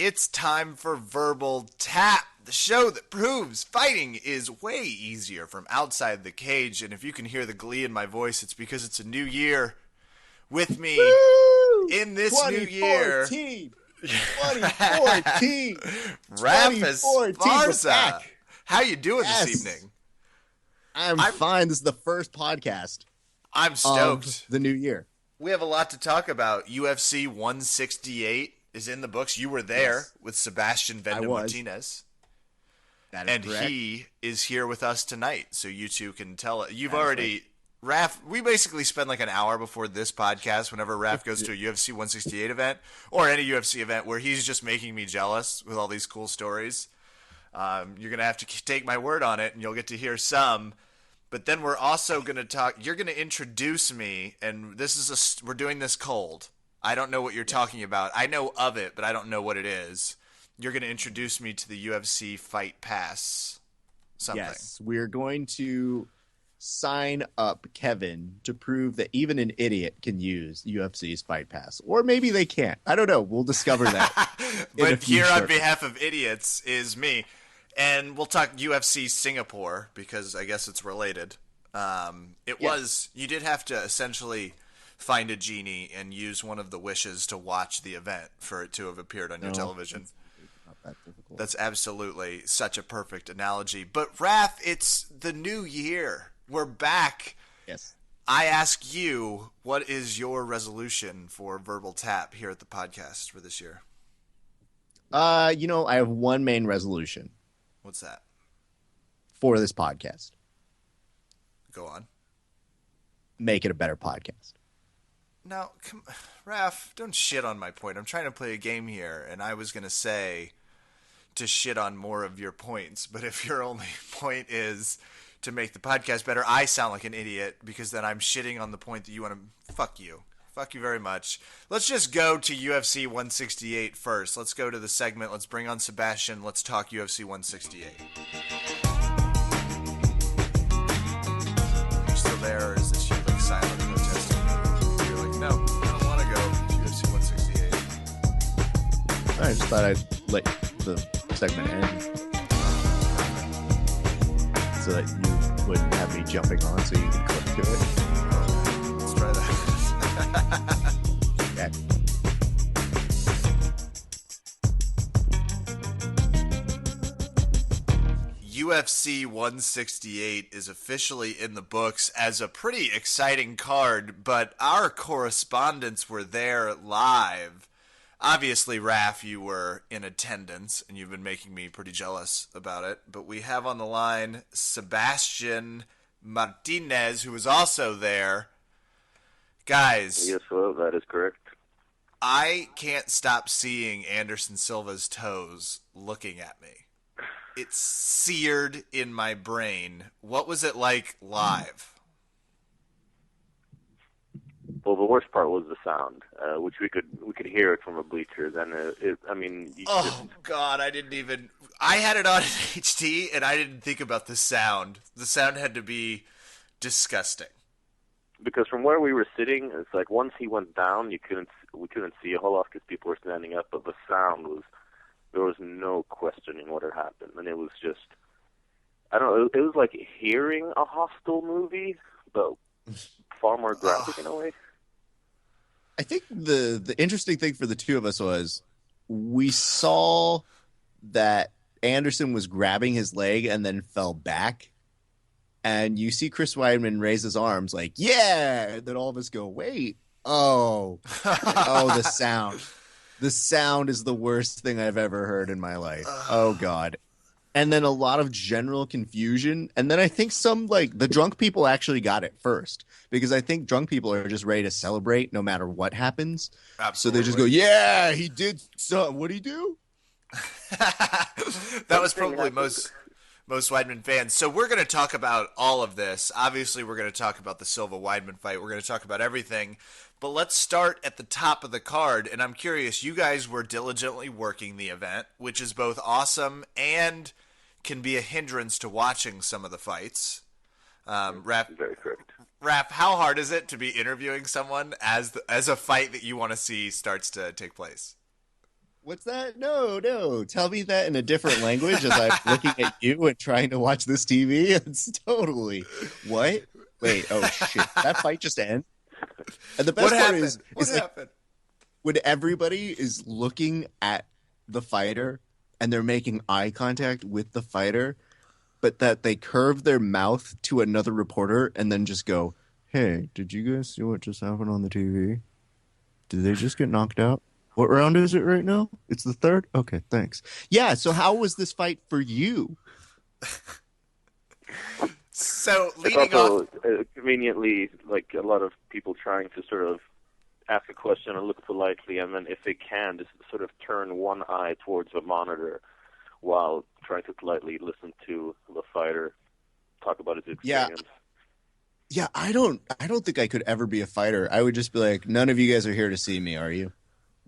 It's time for Verbal Tap, the show that proves fighting is way easier from outside the cage. And if you can hear the glee in my voice, it's because it's a new year. With me Woo! in this new year, 2014, Rafis 2014, we're Barza. back. How you doing Yes. this evening? I'm fine. This is the first podcast I'm stoked. of the new year. We have a lot to talk about. UFC 168 is in the books. You were there Yes. with Sebastian Vendel-Martinez. That is And correct. he is here with us tonight, so you two can tell it. You've That is already, Raf, we basically spend like an hour before this podcast whenever Raf goes to a UFC 168 event or any UFC event where he's just making me jealous with all these cool stories. You're going to have to take my word on it, and you'll get to hear some. But then we're also going to talk, you're going to introduce me, and this is we're doing this cold. I don't know what you're talking about. I know of it, but I don't know what it is. You're going to introduce me to the UFC Fight Pass something. Yes, we're going to sign up Kevin to prove that even an idiot can use UFC's Fight Pass. Or maybe they can't. I don't know. We'll discover that. But here on behalf of idiots is me. And we'll talk UFC Singapore because I guess it's related. You did have to essentially find a genie and use one of the wishes to watch the event for it to have appeared on your television. Not that difficult. That's absolutely such a perfect analogy. But Raph, it's the new year. We're back. Yes. I ask you, what is your resolution for Verbal Tap here at the podcast for this year? I have one main resolution What's that? for this podcast. Go on. Make it a better podcast. Now, Raph, don't shit on my point. I'm trying to play a game here, and I was going to say to shit on more of your points. But if your only point is to make the podcast better, I sound like an idiot because then I'm shitting on the point that you want to. Fuck you. Fuck you very much. Let's just go to UFC 168 first. Let's go to the segment. Let's bring on Sebastian. Let's talk UFC 168. Are you still there, or is this you like silent protesting? You're like, no, I don't want to go to UFC 168. I just thought I'd let the segment end so that you wouldn't have me jumping on so you could click to it. Okay, let's try that. Okay. UFC 168 is officially in the books as a pretty exciting card, but our correspondents were there live. Obviously, Raph, you were in attendance, and you've been making me pretty jealous about it. But we have on the line Sebastian Martinez, who was also there. Guys. Yes, well, that is correct. I can't stop seeing Anderson Silva's toes looking at me. It's seared in my brain. What was it like live? Well, the worst part was the sound, which we could hear it from the bleachers, and God, I had it on in HD, and I didn't think about the sound. The sound had to be disgusting. because from where we were sitting, it's like once he went down, we couldn't see a whole lot because people were standing up, but the sound was, there was no questioning what had happened, and it was just, I don't know, it was like hearing a Hostel movie, but far more graphic in a way. I think the interesting thing for the two of us was we saw that Anderson was grabbing his leg and then fell back. And you see Chris Weidman raise his arms like, yeah. And then all of us go, wait. Oh, the sound. The sound is the worst thing I've ever heard in my life. Oh, God. And then a lot of general confusion. And then I think some, like, the drunk people actually got it first. Because I think drunk people are just ready to celebrate no matter what happens. Absolutely. So they just go, yeah, he did something. What'd he do? That was probably most Weidman fans. So we're going to talk about all of this. Obviously, we're going to talk about the Silva-Weidman fight. We're going to talk about everything. But let's start at the top of the card. And I'm curious, you guys were diligently working the event, which is both awesome and can be a hindrance to watching some of the fights. Very correct. Raph, how hard is it to be interviewing someone as a fight that you want to see starts to take place? What's that? No. Tell me that in a different language as I'm looking at you and trying to watch this TV. It's totally what? Wait, oh shit. That fight just ended. And the What best part happened? What is like happened? when everybody is looking at the fighter and they're making eye contact with the fighter, but that they curve their mouth to another reporter and then just go, "Hey, did you guys see what just happened on the TV? Did they just get knocked out? What round is it right now? It's the third? Okay, thanks." Yeah, so how was this fight for you? So It's leading also off, conveniently like a lot of people trying to sort of ask a question and look politely, and then if they can, just sort of turn one eye towards the monitor while trying to politely listen to the fighter talk about his experience. Yeah, I don't think I could ever be a fighter. I would just be like, "None of you guys are here to see me, are you?"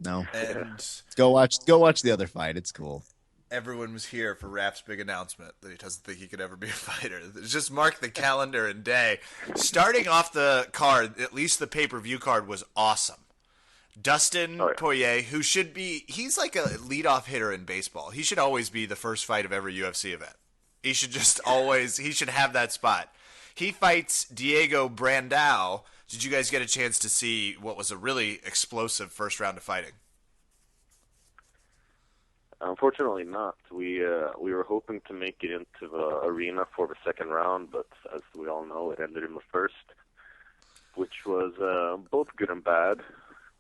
No. and Go watch the other fight. It's cool. everyone was here for Rap's big announcement that he doesn't think he could ever be a fighter. Just mark the calendar and day. Starting off the card, at least the pay-per-view card was awesome. Dustin Poirier, who should be, he's like a leadoff hitter in baseball. He should always be the first fight of every UFC event. He should just always, he should have that spot. He fights Diego Brandao. Did you guys get a chance to see what was a really explosive first round of fighting? Unfortunately not. We were hoping to make it into the arena for the second round, but as we all know, it ended in the first, which was both good and bad,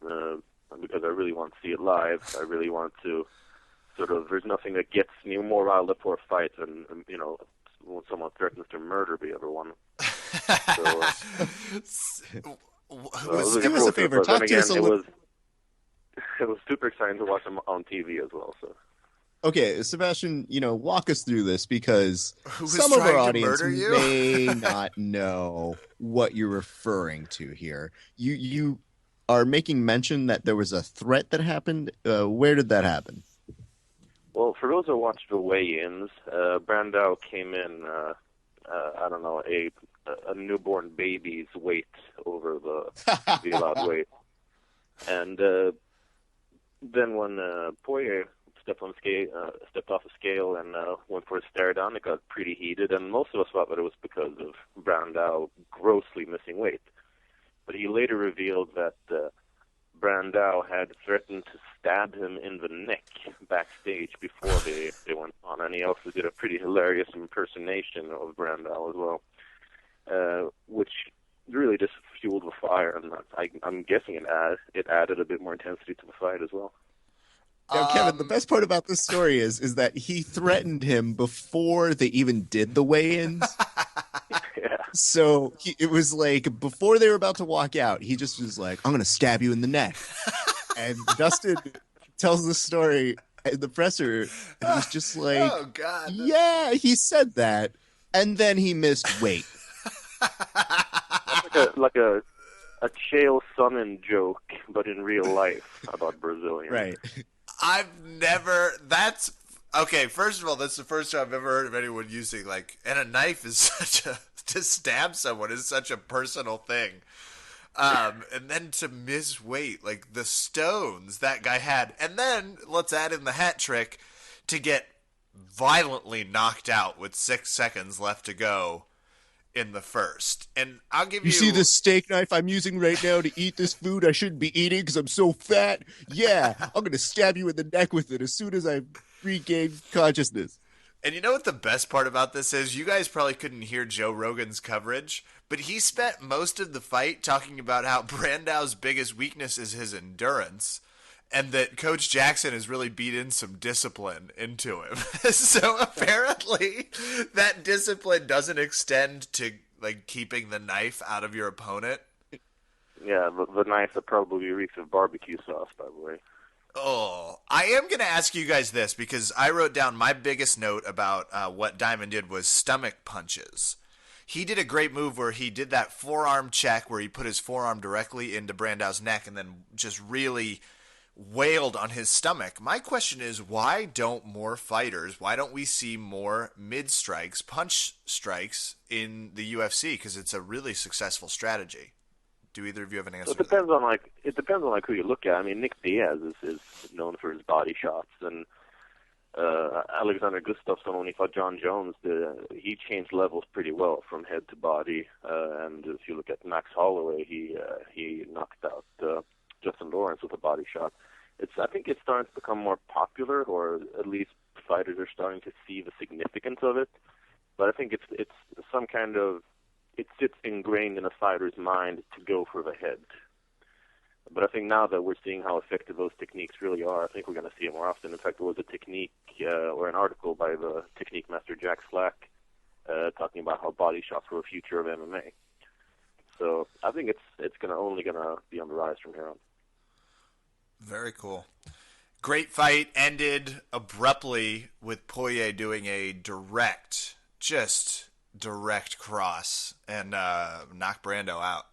because I really want to see it live. I really want to there's nothing that gets me more riled up for a fight than, when someone threatens to murder the other one. Do us a favor. Talk to us a little. It was super exciting to watch them on TV as well. So. Okay, Sebastian, walk us through this because Who was some of our trying to audience murder you? may not know what you're referring to here. You are making mention that there was a threat that happened. Where did that happen? Well, for those who watched the weigh-ins, Brandao came in, a newborn baby's weight over the allowed weight. And then when Poirier stepped off the scale and went for a stare down, it got pretty heated, and most of us thought that it was because of Brandao grossly missing weight. But he later revealed that Brandao had threatened to stab him in the neck backstage before they went on, and he also did a pretty hilarious impersonation of Brandao as well, which really just fueled the fire, and I'm guessing it added a bit more intensity to the fight as well. Now, Kevin, the best part about this story is that he threatened him before they even did the weigh-ins. Yeah. So it was like before they were about to walk out, he just was like, "I'm going to stab you in the neck." And Dustin tells the story in the presser, and he's just like, "Oh God, yeah, he said that," and then he missed weight. like a Chael Sonnen joke, but in real life about Brazilians. Right. That's okay. First of all, that's the first time I've ever heard of anyone using and a knife is to stab someone is such a personal thing. And then to miss weight, like the stones that guy had. And then let's add in the hat trick to get violently knocked out with 6 seconds left to go in the first. And I'll give you... You see this steak knife I'm using right now to eat this food I shouldn't be eating because I'm so fat? Yeah, I'm going to stab you in the neck with it as soon as I regain consciousness. And you know what the best part about this is? You guys probably couldn't hear Joe Rogan's coverage, but he spent most of the fight talking about how Brandao's biggest weakness is his endurance, and that Coach Jackson has really beat in some discipline into him. So apparently that discipline doesn't extend to keeping the knife out of your opponent. Yeah, the knife that probably reeks of barbecue sauce, by the way. Oh, I am going to ask you guys this because I wrote down my biggest note about what Diamond did was stomach punches. He did a great move where he did that forearm check where he put his forearm directly into Brandao's neck and then just really wailed on his stomach. My question is, why don't we see more mid-strikes, punch strikes in the UFC? Because it's a really successful strategy. Do either of you have an answer? So it depends on who you look at. I mean, Nick Diaz is known for his body shots, and Alexander Gustafsson, when he fought John Jones, he changed levels pretty well from head to body. And if you look at Max Holloway, he knocked out Justin Lawrence with a body shot. I think it's starting to become more popular, or at least fighters are starting to see the significance of it. But I think it's some kind of, it sits ingrained in a fighter's mind to go for the head. But I think now that we're seeing how effective those techniques really are, I think we're going to see it more often. In fact, there was a technique or an article by the technique master Jack Slack talking about how body shots were a future of MMA. So I think it's only going to be on the rise from here on. Very cool. Great fight ended abruptly with Poirier doing a direct cross and knock Brando out.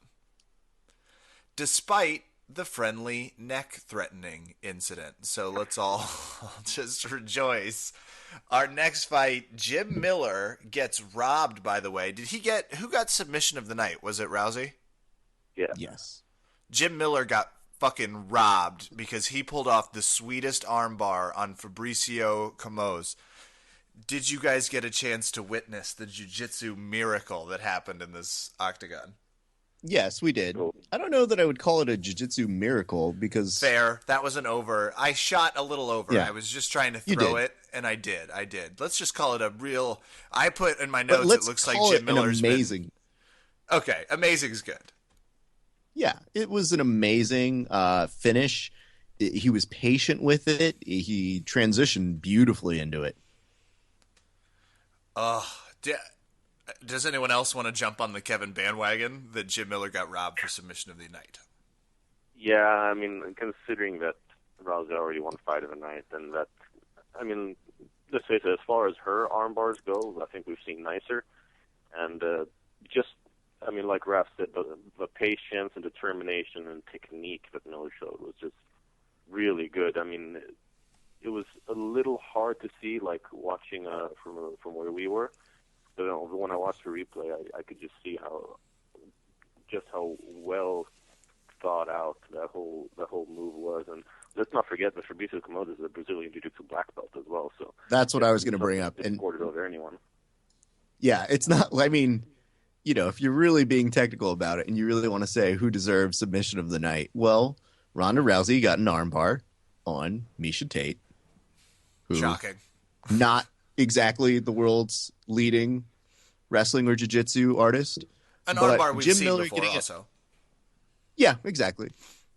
Despite the friendly neck-threatening incident. So let's all just rejoice. Our next fight, Jim Miller gets robbed, by the way. Who got submission of the night? Was it Rousey? Yeah. Yes. Jim Miller got fucking robbed because he pulled off the sweetest armbar on Fabricio Camus. Did you guys get a chance to witness the jiu-jitsu miracle that happened in this octagon? Yes, we did. I don't know that I would call it a jiu-jitsu miracle because... Fair. That was an over. I shot a little over. Yeah. I was just trying to throw it, and I did. Let's just call it a real... I put in my notes it looks like Jim Miller's amazing. Okay, amazing is good. Yeah, it was an amazing finish. He was patient with it. He transitioned beautifully into it. Does anyone else want to jump on the Kevin bandwagon that Jim Miller got robbed for submission of the night? Yeah, I mean, considering that Rousey already won fight of the night, and that, I mean, let's face it, as far as her arm bars go, I think we've seen nicer. And like Raph said, the patience and determination and technique that Miller showed was just really good. I mean, it was a little hard to see, like watching from where we were. But when I watched the replay, I could just see how well thought out that whole move was. And let's not forget that Fabricio Camus is a Brazilian Jiu-Jitsu black belt as well. So that's what I was going to bring up. And scored it over anyone. Yeah, it's not. I mean, if you're really being technical about it and you really want to say who deserves submission of the night, well, Ronda Rousey got an armbar on Miesha Tate. Shocking. Not exactly the world's leading wrestling or jiu-jitsu artist. An armbar we've seen Miller before also. Yeah, exactly.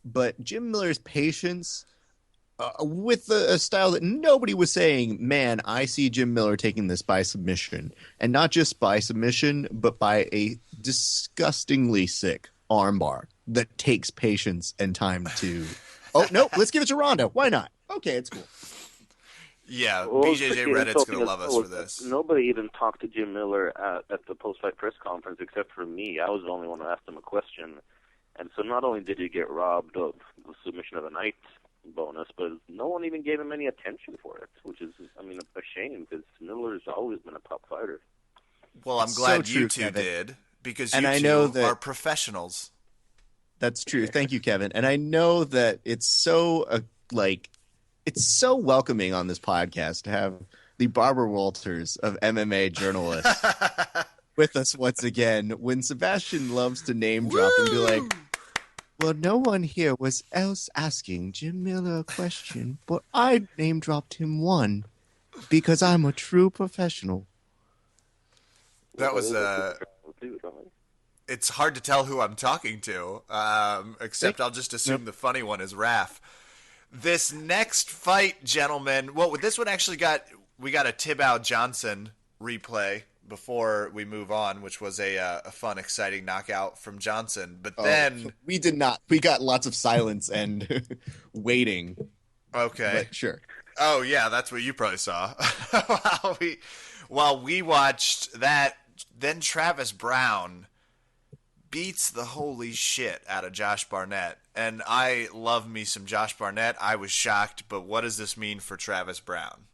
But Jim Miller's patience with a style that nobody was saying, man, I see Jim Miller taking this by submission. And not just by submission, but by a disgustingly sick armbar that takes patience and time to... Oh, no, let's give it to Ronda. Why not? Okay, it's cool. Yeah, BJJ Reddit's going to love us for this. Nobody even talked to Jim Miller at the post-fight press conference except for me. I was the only one who asked him a question. And so not only did he get robbed of the submission of the night bonus, but no one even gave him any attention for it, which is, I mean, a shame because Miller's always been a top fighter. Well, I'm glad you two did, because you two are professionals. That's true. Thank you, Kevin. And I know that it's so, it's so welcoming on this podcast to have the Barbara Walters of MMA journalists with us once again, when Sebastian loves to name drop and be like, well, no one here was else asking Jim Miller a question, but I name dropped him one because I'm a true professional. That was it's hard to tell who I'm talking to, except I'll just assume the funny one is Raph. This next fight, gentlemen, well, this one actually we got a Tibau Johnson replay before we move on, which was a fun, exciting knockout from Johnson. But then we did not. We got lots of silence and waiting. Okay, but sure. Oh yeah, that's what you probably saw. while we watched that, then Travis Brown beats the holy shit out of Josh Barnett. And I love me some Josh Barnett. I was shocked, but what does this mean for Travis Brown?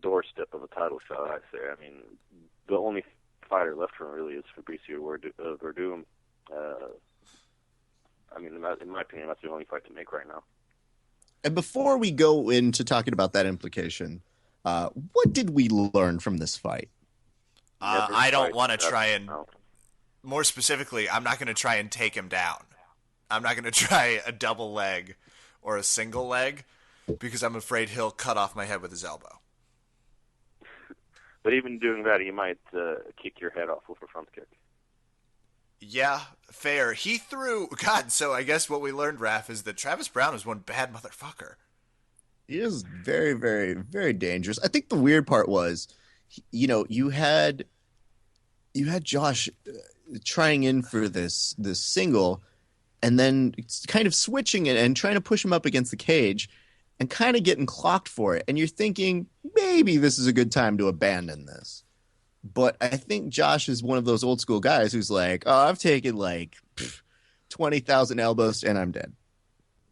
Doorstep of a title shot, I say. I mean, the only fighter left for him really is Fabricio Verdum. I mean, in my opinion, that's the only fight to make right now. And before we go into talking about that implication, what did we learn from this fight? Never I don't fight want to that try and, out. more specifically, I'm not going to try and take him down. I'm not going to try a double leg or a single leg because I'm afraid he'll cut off my head with his elbow. But even doing that, he might kick your head off with a front kick. Yeah, fair. He threw... God, so I guess what we learned, Raph, is that Travis Brown is one bad motherfucker. He is very, very, very dangerous. I think the weird part was, you had Josh trying in for this single, and then kind of switching it and trying to push him up against the cage, and kind of getting clocked for it. And you're thinking maybe this is a good time to abandon this. But I think Josh is one of those old school guys who's like, oh, I've taken like 20,000 elbows and I'm dead.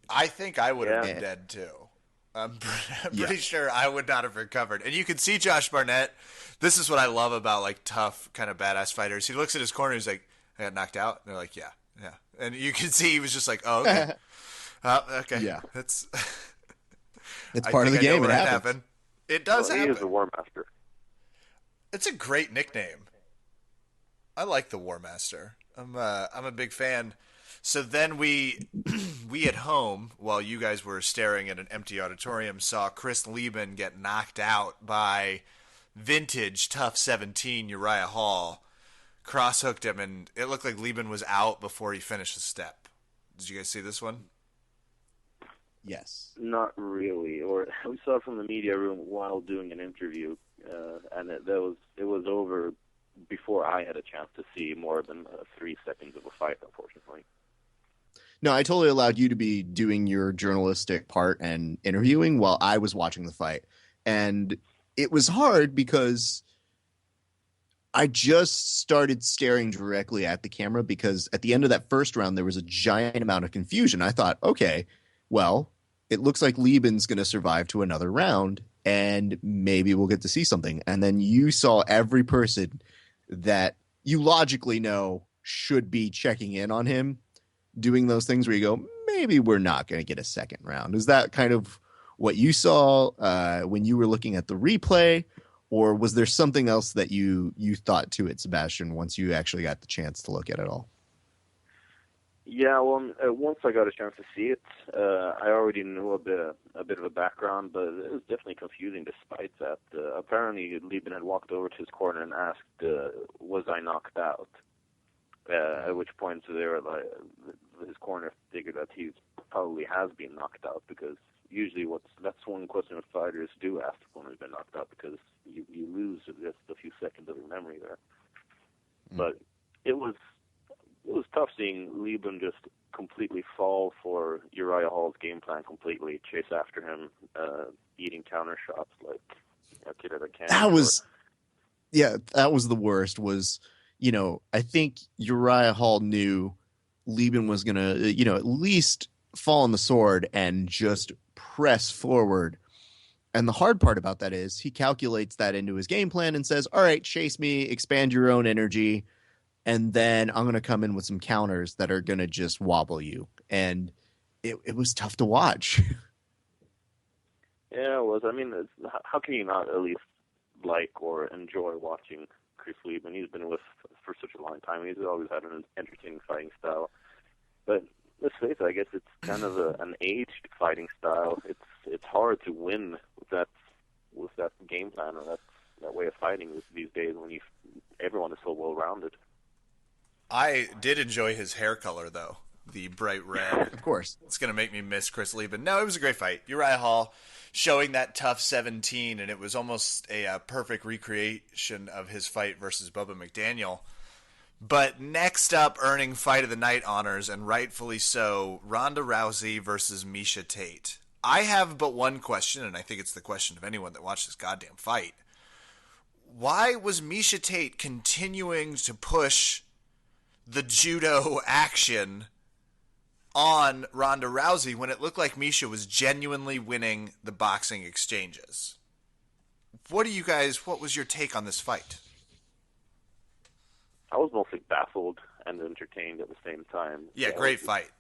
I think I would have Yeah. been dead, too. I'm pretty sure I would not have recovered. And you can see Josh Barnett. This is what I love about, like, tough, kind of badass fighters. He looks at his corner, he's like, I got knocked out? And they're like, yeah. And you can see he was just like, oh, okay. Okay. Yeah. That's... It's I part of the think I know game. It what happens. happened. It does He happen. is the War Master. It's a great nickname. I like the War Master. I'm a big fan. So then we at home, while you guys were staring at an empty auditorium, saw Chris Lieben get knocked out by vintage tough 17 Uriah Hall. Cross-hooked him, and it looked like Lieben was out before he finished the step. Did you guys see this one? Yes. Not really. Or we saw it from the media room while doing an interview, and it was over before I had a chance to see more than 3 seconds of a fight, unfortunately. No, I totally allowed you to be doing your journalistic part and interviewing while I was watching the fight. And it was hard because I just started staring directly at the camera because at the end of that first round, there was a giant amount of confusion. I thought, okay, well, it looks like Lieben's going to survive to another round and maybe we'll get to see something. And then you saw every person that you logically know should be checking in on him doing those things where you go, maybe we're not going to get a second round. Is that kind of what you saw when you were looking at the replay, or was there something else that you thought to it, Sebastian, once you actually got the chance to look at it all? Yeah, well, once I got a chance to see it, I already knew a bit of a background, but it was definitely confusing despite that. Apparently, Lieben had walked over to his corner and asked, was I knocked out? At which point they were like, his corner figured that he probably has been knocked out, because usually that's one question that fighters do ask when they've been knocked out, because you lose just a few seconds of your memory there. But it was tough seeing Lieben just completely fall for Uriah Hall's game plan completely, chase after him, eating counter shots like a kid at a candy store. That was the worst. Was, I think Uriah Hall knew Lieben was going to, at least fall on the sword and just press forward. And the hard part about that is he calculates that into his game plan and says, all right, chase me, expand your own energy, and then I'm going to come in with some counters that are going to just wobble you. And it was tough to watch. Yeah, it was. I mean, how can you not at least like or enjoy watching Chris Lieben? He's been with for such a long time. He's always had an entertaining fighting style. But let's face it, I guess it's kind of an aged fighting style. It's hard to win with that game plan or that way of fighting these days when everyone is so well rounded. I did enjoy his hair color, though. The bright red. Of course. It's going to make me miss Chris Lieben. No, it was a great fight. Uriah Hall showing that tough 17, and it was almost a perfect recreation of his fight versus Bubba McDaniel. But next up, earning Fight of the Night honors, and rightfully so, Ronda Rousey versus Miesha Tate. I have but one question, and I think it's the question of anyone that watched this goddamn fight. Why was Miesha Tate continuing to push the judo action on Ronda Rousey when it looked like Miesha was genuinely winning the boxing exchanges? What was your take on this fight? I was mostly baffled and entertained at the same time. Yeah, great fight.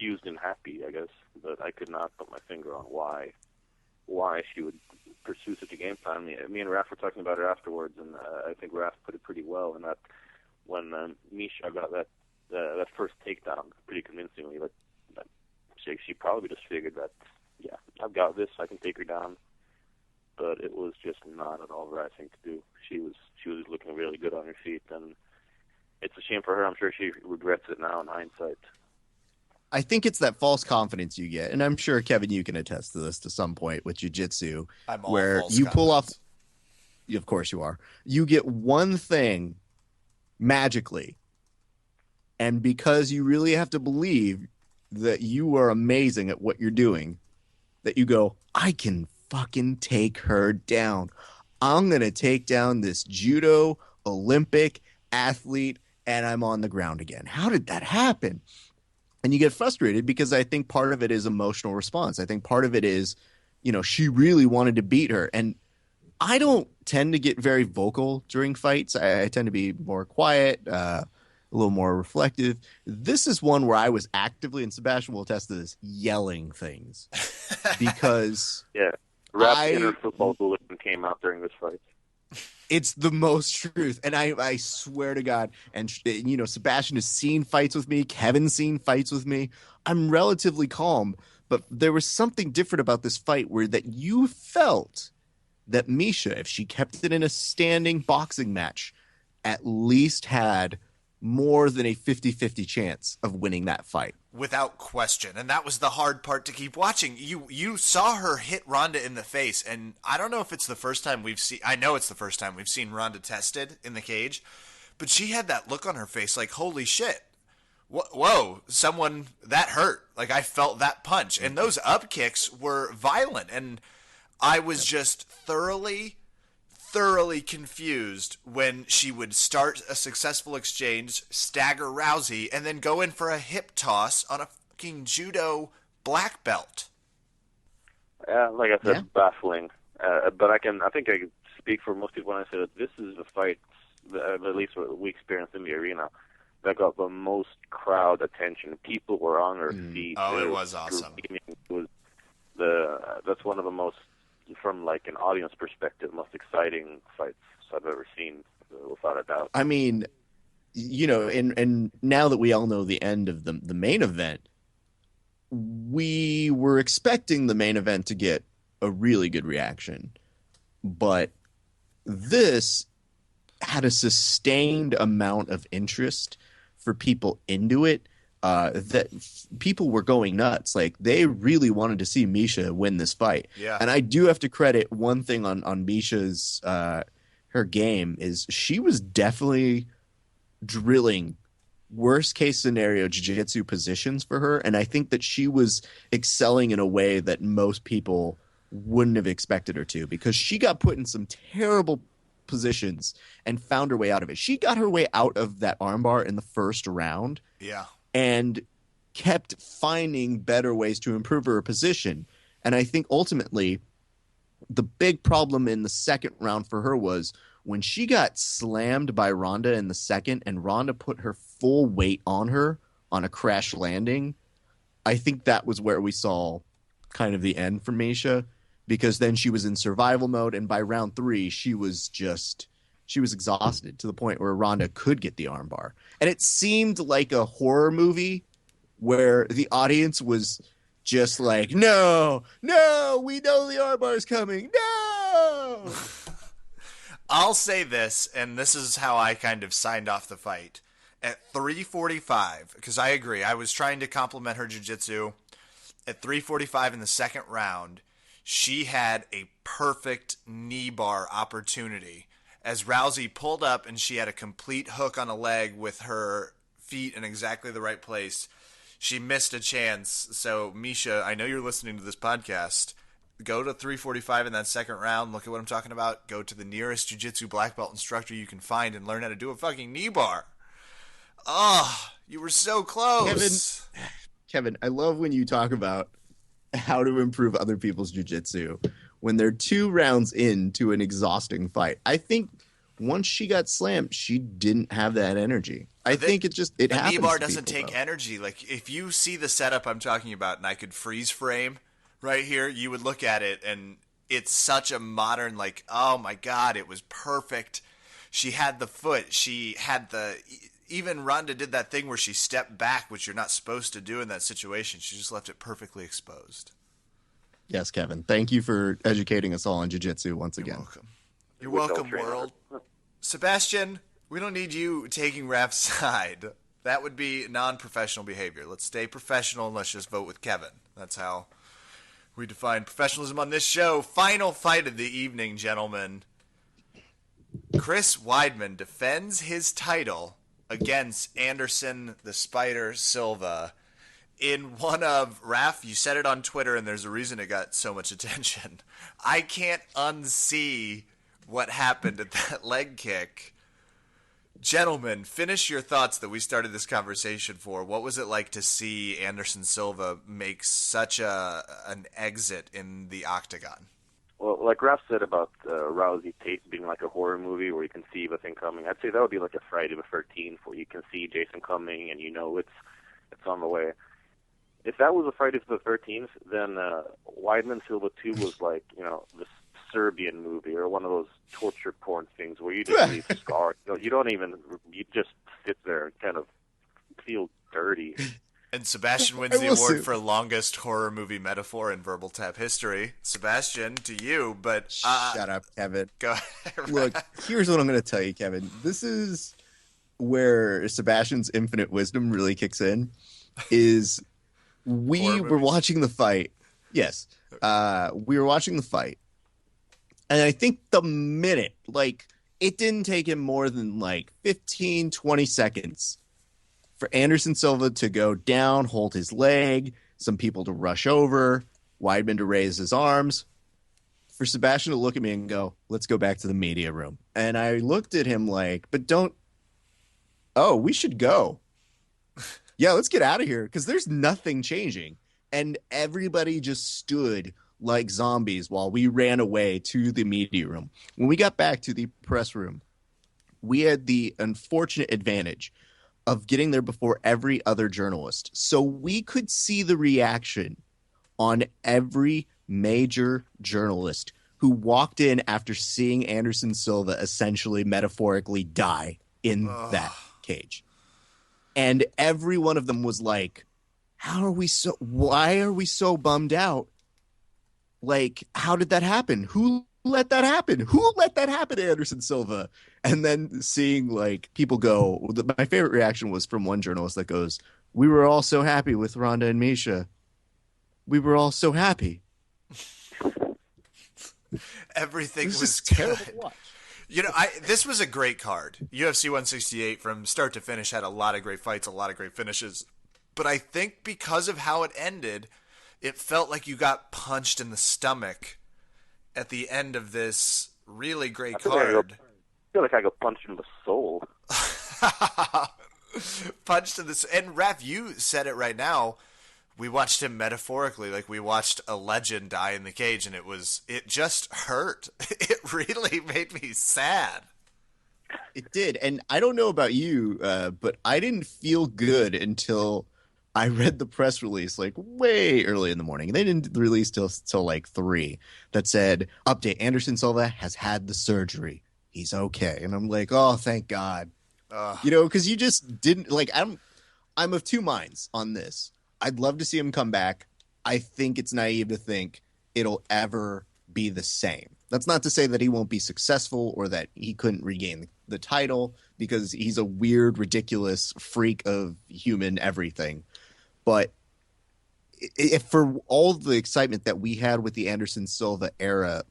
confused and happy, I guess. But I could not put my finger on why she would pursue such a game plan. Me and Raph were talking about it afterwards, and I think Raph put it pretty well in that when Misha got that first takedown pretty convincingly, that she probably just figured that, yeah, I've got this, I can take her down. But it was just not at all the right thing to do. She was looking really good on her feet, and it's a shame for her. I'm sure she regrets it now in hindsight. I think it's that false confidence you get, and I'm sure, Kevin, you can attest to this to some point with jiu-jitsu, where you pull off, of course you are, you get one thing magically, and because you really have to believe that you are amazing at what you're doing, that you go, I can fucking take her down. I'm going to take down this judo Olympic athlete, and I'm on the ground again. How did that happen? And you get frustrated because I think part of it is emotional response. I think part of it is, she really wanted to beat her. And I don't tend to get very vocal during fights. I tend to be more quiet, a little more reflective. This is one where I was actively, and Sebastian will attest to this, yelling things. Because yeah, Rap's inner football bulletin came out during this fight. It's the most truth. And I swear to God, and Sebastian has seen fights with me. Kevin's seen fights with me. I'm relatively calm, but there was something different about this fight where that you felt that Misha, if she kept it in a standing boxing match, at least had more than a 50-50 chance of winning that fight. Without question. And that was the hard part to keep watching. You saw her hit Ronda in the face, and I don't know if it's the first time I know it's the first time we've seen Ronda tested in the cage, but she had that look on her face like, holy shit. Whoa, someone, that hurt. Like, I felt that punch. And those up kicks were violent, and I was just thoroughly confused when she would start a successful exchange, stagger Rousey, and then go in for a hip toss on a fucking judo black belt. Yeah, like I said, baffling. But I think I can speak for most people when I say that this is the fight, at least what we experienced in the arena, that got the most crowd attention. People were on their feet. Oh, it was awesome. That's one of the most, from like an audience perspective, most exciting fights I've ever seen, without a doubt. I mean, and now that we all know the end of the main event, we were expecting the main event to get a really good reaction, but this had a sustained amount of interest for people into it. That people were going nuts. Like, they really wanted to see Misha win this fight. Yeah. And I do have to credit one thing on Misha's her game is she was definitely drilling worst case scenario jiu-jitsu positions for her, and I think that she was excelling in a way that most people wouldn't have expected her to, because she got put in some terrible positions and found her way out of it. She got her way out of that armbar in the first round. Yeah. And kept finding better ways to improve her position. And I think ultimately the big problem in the second round for her was when she got slammed by Ronda in the second and Ronda put her full weight on her on a crash landing. I think that was where we saw kind of the end for Misha, because then she was in survival mode. And by round 3, she was exhausted to the point where Ronda could get the armbar. And it seemed like a horror movie where the audience was just like, no, we know the armbar's coming. No! I'll say this, and this is how I kind of signed off the fight. At 3:45, because I agree, I was trying to compliment her jiu-jitsu. At 3:45 in the second round, she had a perfect knee bar opportunity. As Rousey pulled up and she had a complete hook on a leg with her feet in exactly the right place, she missed a chance. So, Misha, I know you're listening to this podcast. Go to 3:45 in that second round. Look at what I'm talking about. Go to the nearest jiu-jitsu black belt instructor you can find and learn how to do a fucking knee bar. Oh, you were so close. Kevin, I love when you talk about how to improve other people's jiu-jitsu when they're 2 rounds into an exhausting fight. I think once she got slammed, she didn't have that energy. I think it happens. The knee bar to doesn't people, take though. energy. Like, if you see the setup I'm talking about and I could freeze frame right here, you would look at it and it's such a modern, like, oh my God, it was perfect. She had the foot. She had even Ronda did that thing where she stepped back, which you're not supposed to do in that situation. She just left it perfectly exposed. Yes, Kevin. Thank you for educating us all on jiu-jitsu once You're again. welcome. You're welcome, world. Sebastian, we don't need you taking Raph's side. That would be non-professional behavior. Let's stay professional and let's just vote with Kevin. That's how we define professionalism on this show. Final fight of the evening, gentlemen. Chris Weidman defends his title against Anderson the Spider Silva in one of, Raph, you said it on Twitter and there's a reason it got so much attention. I can't unsee what happened at that leg kick. Gentlemen, finish your thoughts that we started this conversation for. What was it like to see Anderson Silva make such an exit in the octagon? Well, like Raph said about Rousey Tate being like a horror movie where you can see the thing coming, I'd say that would be like a Friday the 13th where you can see Jason coming and you know it's on the way. If that was a Friday the 13th, then Weidman Silva 2 was like, this Serbian movie or one of those torture porn things where you just leave scarred. You just sit there and kind of feel dirty. And Sebastian wins the award for longest horror movie metaphor in Verbal Tap history. Sebastian, to you, but... Shut up, Kevin. Go ahead. Look, here's what I'm going to tell you, Kevin. This is where Sebastian's infinite wisdom really kicks in, is we were watching the fight. Yes. We were watching the fight. And I think the minute, it didn't take him more than 15, 20 seconds for Anderson Silva to go down, hold his leg, some people to rush over, Weidman to raise his arms, for Sebastian to look at me and go, let's go back to the media room. And I looked at him we should go. Yeah, let's get out of here because there's nothing changing. And everybody just stood like zombies while we ran away to the media room. When we got back to the press room, we had the unfortunate advantage of getting there before every other journalist. So we could see the reaction on every major journalist who walked in after seeing Anderson Silva essentially metaphorically die in that cage. And every one of them was like, why are we so bummed out? How did that happen? Who let that happen? Who let that happen to Anderson Silva? And then seeing people go, my favorite reaction was from one journalist that goes, we were all so happy with Ronda and Misha. We were all so happy. Everything was terrible to watch. This was a great card. UFC 168 from start to finish had a lot of great fights, a lot of great finishes. But I think because of how it ended, it felt like you got punched in the stomach at the end of this really great card. I feel like I got punched in the soul. Punched in this, and Raph, you said it right now. We watched him metaphorically, like we watched a legend die in the cage, and it just hurt. It really made me sad. It did, and I don't know about you, but I didn't feel good until I read the press release way early in the morning. They didn't release till 3 that said, update, Anderson Silva has had the surgery. He's okay. And I'm like, oh, thank God. Because you just didn't I'm of two minds on this. I'd love to see him come back. I think it's naive to think it'll ever be the same. That's not to say that he won't be successful or that he couldn't regain the title, because he's a weird, ridiculous freak of human everything. But if for all the excitement that we had with the Anderson Silva era,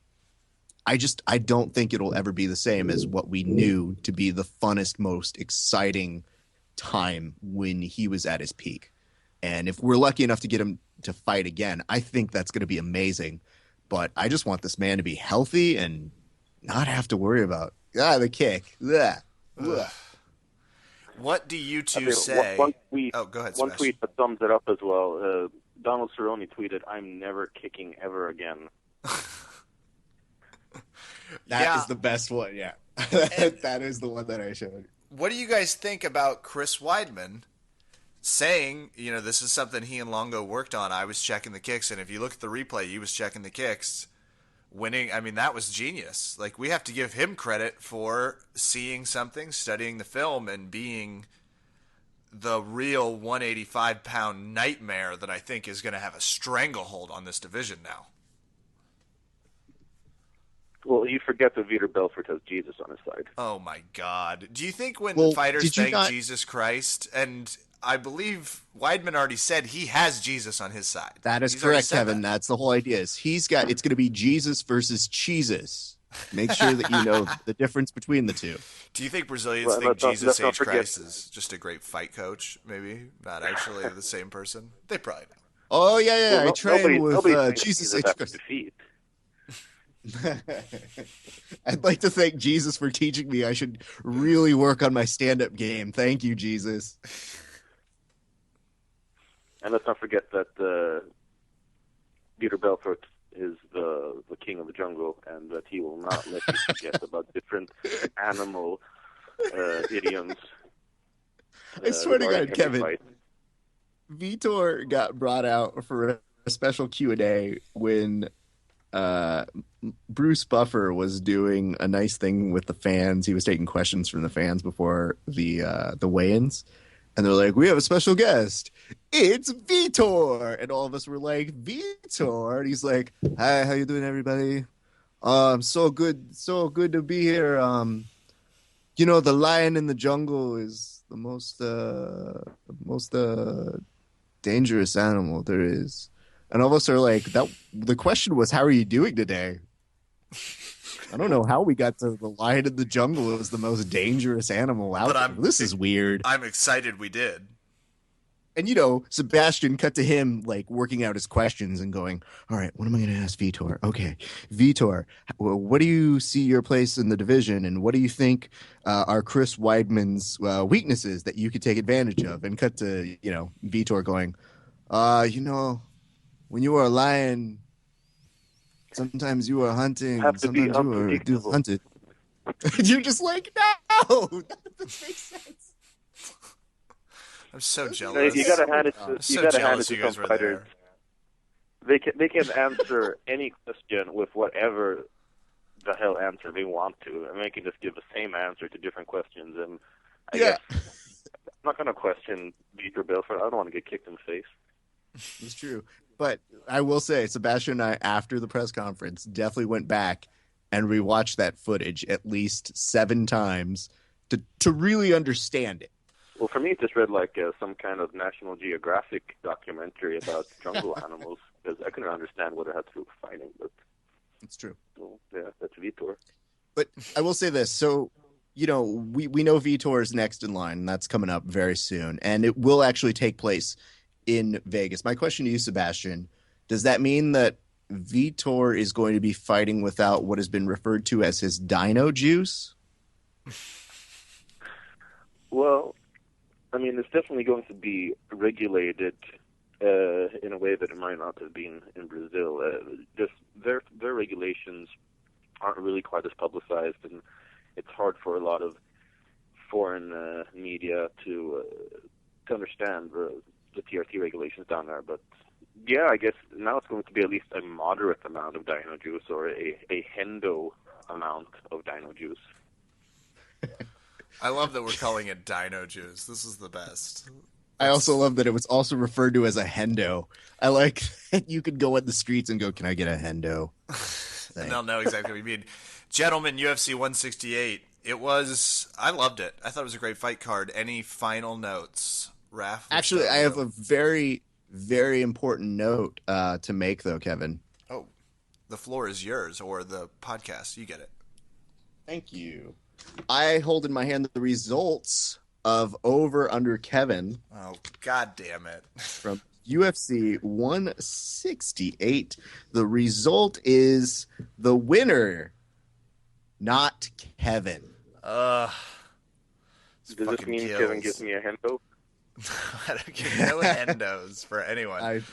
I don't think it'll ever be the same as what we knew to be the funnest, most exciting time when he was at his peak. And if we're lucky enough to get him to fight again, I think that's going to be amazing. But I just want this man to be healthy and not have to worry about the kick. What do you two say? One tweet, go ahead, one Sebastian. tweet that sums it up as well. Donald Cerrone tweeted, "I'm never kicking ever again." That is the best one, yeah. That is the one that I showed. What do you guys think about Chris Weidman saying, this is something he and Longo worked on? I was checking the kicks, and if you look at the replay, he was checking the kicks. Winning, that was genius. Like, we have to give him credit for seeing something, studying the film, and being the real 185-pound nightmare that I think is going to have a stranglehold on this division now. Well, you forget that Vitor Belfort has Jesus on his side. Oh, my God. Do you think when fighters thank Jesus Christ, and I believe Weidman already said he has Jesus on his side. That is correct, Kevin. That's the whole idea. It's going to be Jesus versus Jesus. Make sure that you know the difference between the two. Do you think Brazilians think Jesus H. Christ is just a great fight coach? Maybe not actually the same person. They probably know. Oh yeah. Well, I trained with Jesus H. Christ. I'd like to thank Jesus for teaching me I should really work on my stand-up game. Thank you, Jesus. And let's not forget that Vitor Belfort is the king of the jungle, and that he will not let you forget about different animal idioms. I swear to God, Kevin, fight. Vitor got brought out for a special Q&A when Bruce Buffer was doing a nice thing with the fans. He was taking questions from the fans before the weigh-ins, and they're like, "We have a special guest. It's Vitor." And all of us were like, "Vitor?" And he's like, "Hi, how you doing, everybody? So good to be here. The lion in the jungle is the most dangerous animal there is." And all of us are like, the question was, how are you doing today? I don't know how we got to the lion in the jungle. It was the most dangerous animal out there. This is weird. I'm excited we did. And, Sebastian cut to him, like, working out his questions and going, all right, what am I going to ask Vitor? Okay, Vitor, what do you see your place in the division, and what do you think are Chris Weidman's weaknesses that you could take advantage of? And cut to, Vitor going, when you are a lion, sometimes you are hunting, sometimes you are hunted. You're just like, no, that doesn't make sense. I'm so jealous. You gotta hand it to some fighters. They can answer any question with whatever the hell answer they want to, and they can just give the same answer to different questions. And I guess I'm not gonna question Vitor Belfort. I don't want to get kicked in the face. It's true. But I will say, Sebastian and I, after the press conference, definitely went back and rewatched that footage at least 7 times to really understand it. Well, for me, it just read like some kind of National Geographic documentary about jungle animals, because I couldn't understand what it had to do with fighting. But it's true. Well, yeah, that's Vitor. But I will say this. So, we know Vitor is next in line, and that's coming up very soon. And it will actually take place in Vegas. My question to you, Sebastian, does that mean that Vitor is going to be fighting without what has been referred to as his dino juice? Well, it's definitely going to be regulated in a way that it might not have been in Brazil. Just their regulations aren't really quite as publicized, and it's hard for a lot of foreign media to understand the TRT regulations down there. But yeah, I guess now it's going to be at least a moderate amount of dino juice, or a hendo amount of dino juice. I love that we're calling it dino juice. This is the best. I also love that it was also referred to as a hendo. I like that you could go in the streets and go, "Can I get a hendo?" And they'll know exactly what you mean. Gentlemen, UFC 168. I loved it. I thought it was a great fight card. Any final notes, Raph? Actually, I have a very, very important note to make, though, Kevin. Oh, the floor is yours, or the podcast. You get it. Thank you. I hold in my hand the results of Over Under Kevin. Oh, God damn it. From UFC 168. The result is the winner, not Kevin. Does this mean kills. Kevin gives me a hendo? I don't give no hendos for anyone.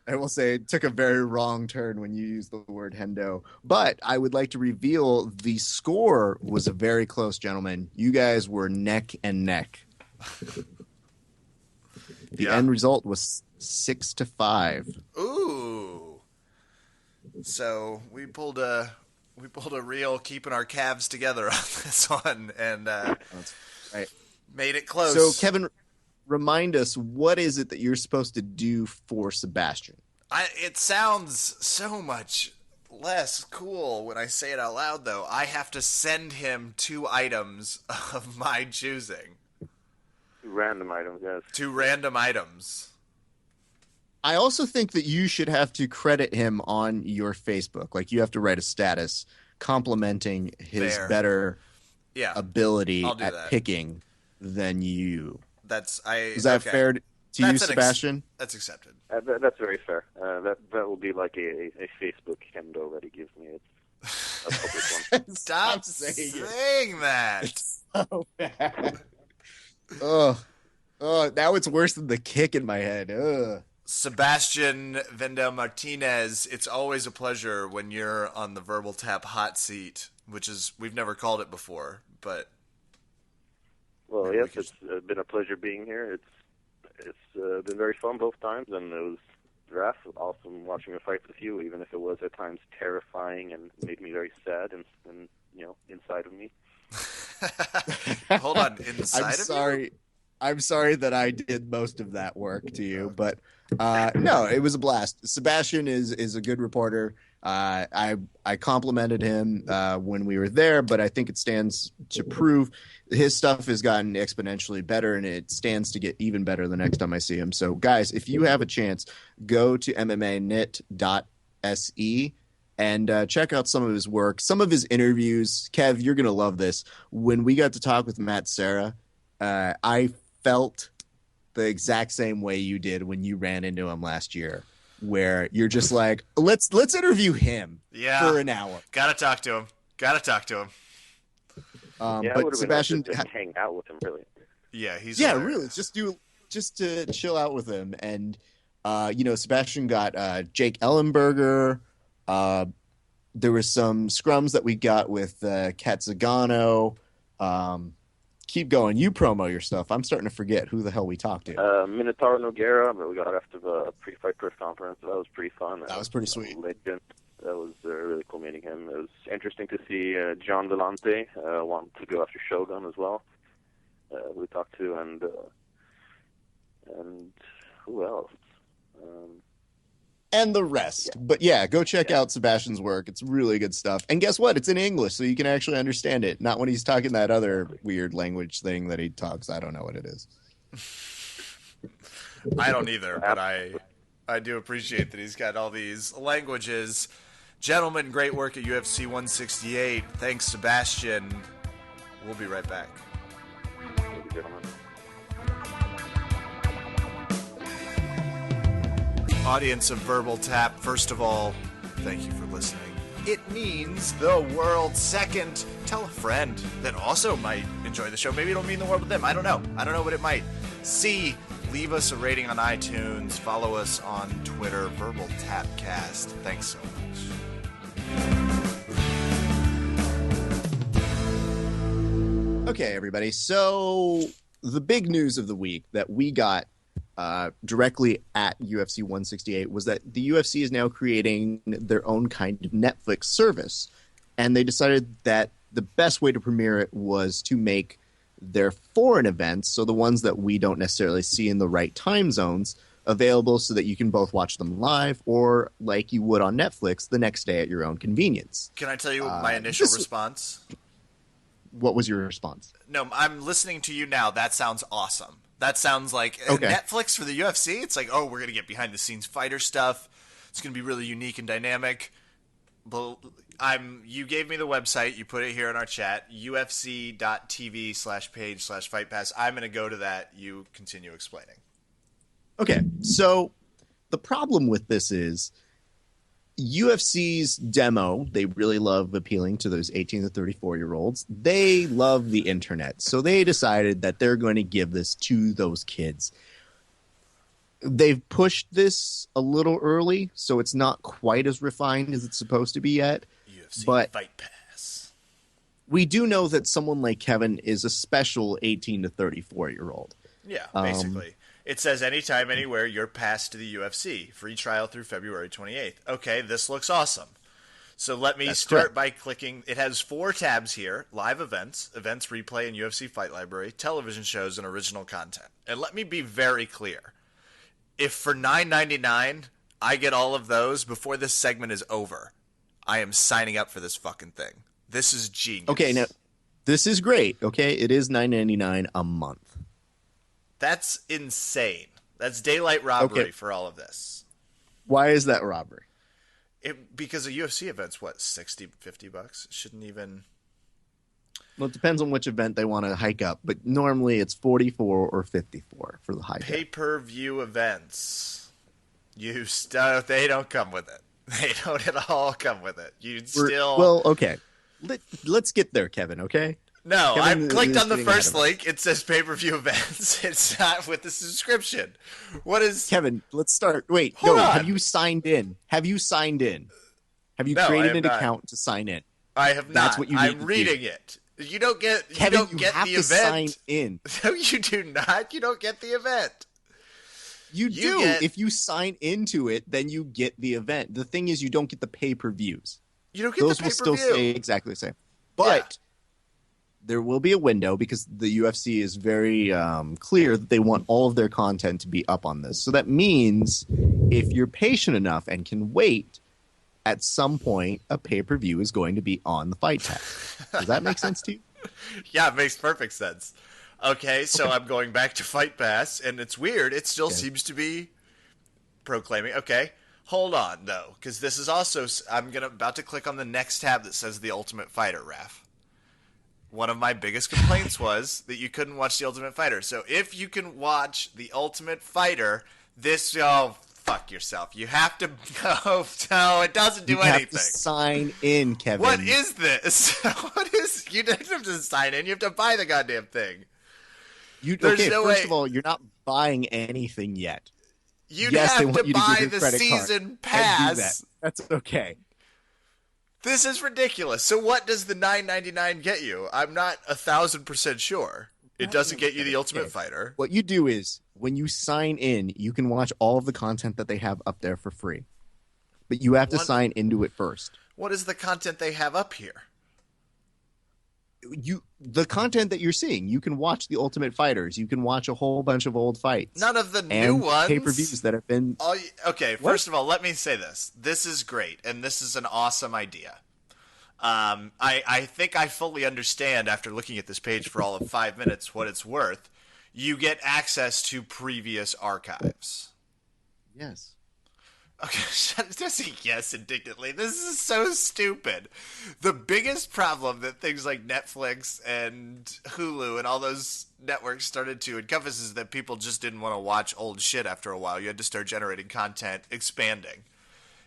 I will say it took a very wrong turn when you used the word Hendo. But I would like to reveal the score was a very close, gentlemen. You guys were neck and neck. The end result was 6-5. Ooh. So we pulled a real keeping our calves together on this one, and That's right. made it close. So Kevin, remind us, what is it that you're supposed to do for Sebastian? It sounds so much less cool when I say it out loud, though. I have to send him 2 items of my choosing. 2 random items, yes. 2 random items. I also think that you should have to credit him on your Facebook. Like, you have to write a status complimenting his better ability at picking than you. Is that fair to you, Sebastian? That's accepted. That's very fair. That will be like a Facebook Kendo that he gives me. It's a public one. Stop saying that. It's so bad. Oh, now it's worse than the kick in my head. Ugh. Sebastian Vendel-Martinez, it's always a pleasure when you're on the Verbal Tap hot seat, which is, we've never called it before, but... Well, yes, it's been a pleasure being here. It's been very fun both times, and it was awesome watching a fight with you, even if it was at times terrifying and made me very sad and inside of me. Hold on, inside of you? I'm sorry that I did most of that work to you, but no, it was a blast. Sebastian is a good reporter. I complimented him when we were there, but I think it stands to prove his stuff has gotten exponentially better, and it stands to get even better the next time I see him. So, guys, if you have a chance, go to mmanit.se and check out some of his work, some of his interviews. Kev, you're going to love this. When we got to talk with Matt Serra, I felt the exact same way you did when you ran into him last year, where you're just like, let's interview him for an hour. Gotta talk to him. But Sebastian, nice to hang out with him, really. Yeah, he's hilarious. Really just to chill out with him. And Sebastian got Jake Ellenberger. There was some scrums that we got with Kat Zagano. Keep going. You promo your stuff. I'm starting to forget who the hell we talked to. Minotauro Nogueira, but we got after the pre-fight press conference. That was pretty fun. That was pretty sweet. Legend. That was really cool meeting him. It was interesting to see John Delante want to go after Shogun as well. We talked to, and who else? And the rest. Yeah. But yeah, go check out Sebastian's work. It's really good stuff. And guess what? It's in English, so you can actually understand it. Not when he's talking that other weird language thing that he talks. I don't know what it is. I don't either, but I do appreciate that he's got all these languages. Gentlemen, great work at UFC 168. Thanks, Sebastian. We'll be right back. Thank you, gentlemen. Audience of Verbal Tap, first of all, thank you for listening. It means the world. Second, tell a friend that also might enjoy the show. Maybe it'll mean the world to them. I don't know, but it might. C, leave us a rating on iTunes. Follow us on Twitter, Verbal Tapcast. Thanks so much. Okay, everybody. So the big news of the week that we got directly at UFC 168 was that the UFC is now creating their own kind of Netflix service. And they decided that the best way to premiere it was to make their foreign events, so the ones that we don't necessarily see in the right time zones, available so that you can both watch them live or like you would on Netflix the next day at your own convenience. Can I tell you my initial response? What was your response? No, I'm listening to you now. That sounds awesome. That sounds like Netflix for the UFC. It's like, oh, we're going to get behind the scenes fighter stuff. It's going to be really unique and dynamic. But you gave me the website. You put it here in our chat, ufc.tv/page/Fight Pass. I'm going to go to that. You continue explaining. Okay, so the problem with this is UFC's demo, they really love appealing to those 18 to 34-year-olds. They love the internet. So they decided that they're going to give this to those kids. they've pushed this a little early, so it's not quite as refined as it's supposed to be yet. UFC But Fight Pass. we do know that someone like Kevin is a special 18 to 34-year-old. Yeah, basically. It says anytime, anywhere, you're passed to the UFC. Free trial through February 28th. Okay, this looks awesome. So let me start by clicking. It has 4 tabs here: live events, events replay and UFC Fight Library, television shows, and original content. And let me be very clear. If for $9.99 I get all of those before this segment is over, I am signing up for this fucking thing. This is genius. Okay, now this is great. Okay, it is $9.99 a month. That's insane. That's daylight robbery for all of this. Why is that robbery? Because a UFC event's what, $60, $50? It shouldn't even. Well, it depends on which event they want to hike up, but normally it's 44 or 54 for the hike. Pay-per-view events. They don't come with it. They don't at all come with it. Well, okay. Let's get there, Kevin, okay? No, I clicked on the first link. It says pay-per-view events. It's not with the subscription. What is... Kevin, let's start. Wait, Hold on. Have you signed in? Have you created an account to sign in? I have not. That's what you need I'm reading it. You don't get Kevin, you have to event. Sign in. No, you do not. You don't get the event. You do. If you sign into it, then you get the event. The thing is, you don't get the pay-per-views. You don't get Those the will pay-per-view. still say exactly the same. But there will be a window because the UFC is very clear that they want all of their content to be up on this. So that means if you're patient enough and can wait, at some point a pay-per-view is going to be on the Fight Pass. Does that make sense to you? Yeah, it makes perfect sense. Okay, so I'm going back to Fight Pass, and it's weird. It still seems to be proclaiming. Okay, hold on, though, because this is also... I'm about to click on the next tab that says The Ultimate Fighter, Raf. One of my biggest complaints was that you couldn't watch The Ultimate Fighter. So if you can watch The Ultimate Fighter, this... Oh, fuck yourself. You have to... No, it doesn't do anything. You have to sign in, Kevin. What is this? You don't have to sign in. You have to buy the goddamn thing. First of all, you're not buying anything yet. You'd have to buy the season pass. That's okay. This is ridiculous. So what does the $9.99 get you? I'm not 1,000% sure. It doesn't get you the Ultimate Fighter. What you do is, when you sign in, you can watch all of the content that they have up there for free. But you have to sign into it first. What is the content they have up here? The content that you're seeing, you can watch the Ultimate Fighters. You can watch a whole bunch of old fights. None of the new ones. Pay-per-views that have been. Okay, first of all, let me say this. This is great, and this is an awesome idea. I think I fully understand after looking at this page for all of 5 minutes what it's worth. You get access to previous archives. Yes. Okay, just say yes indignantly. This is so stupid. The biggest problem that things like Netflix and Hulu and all those networks started to encompass is that people just didn't want to watch old shit after a while. You had to start generating content, expanding.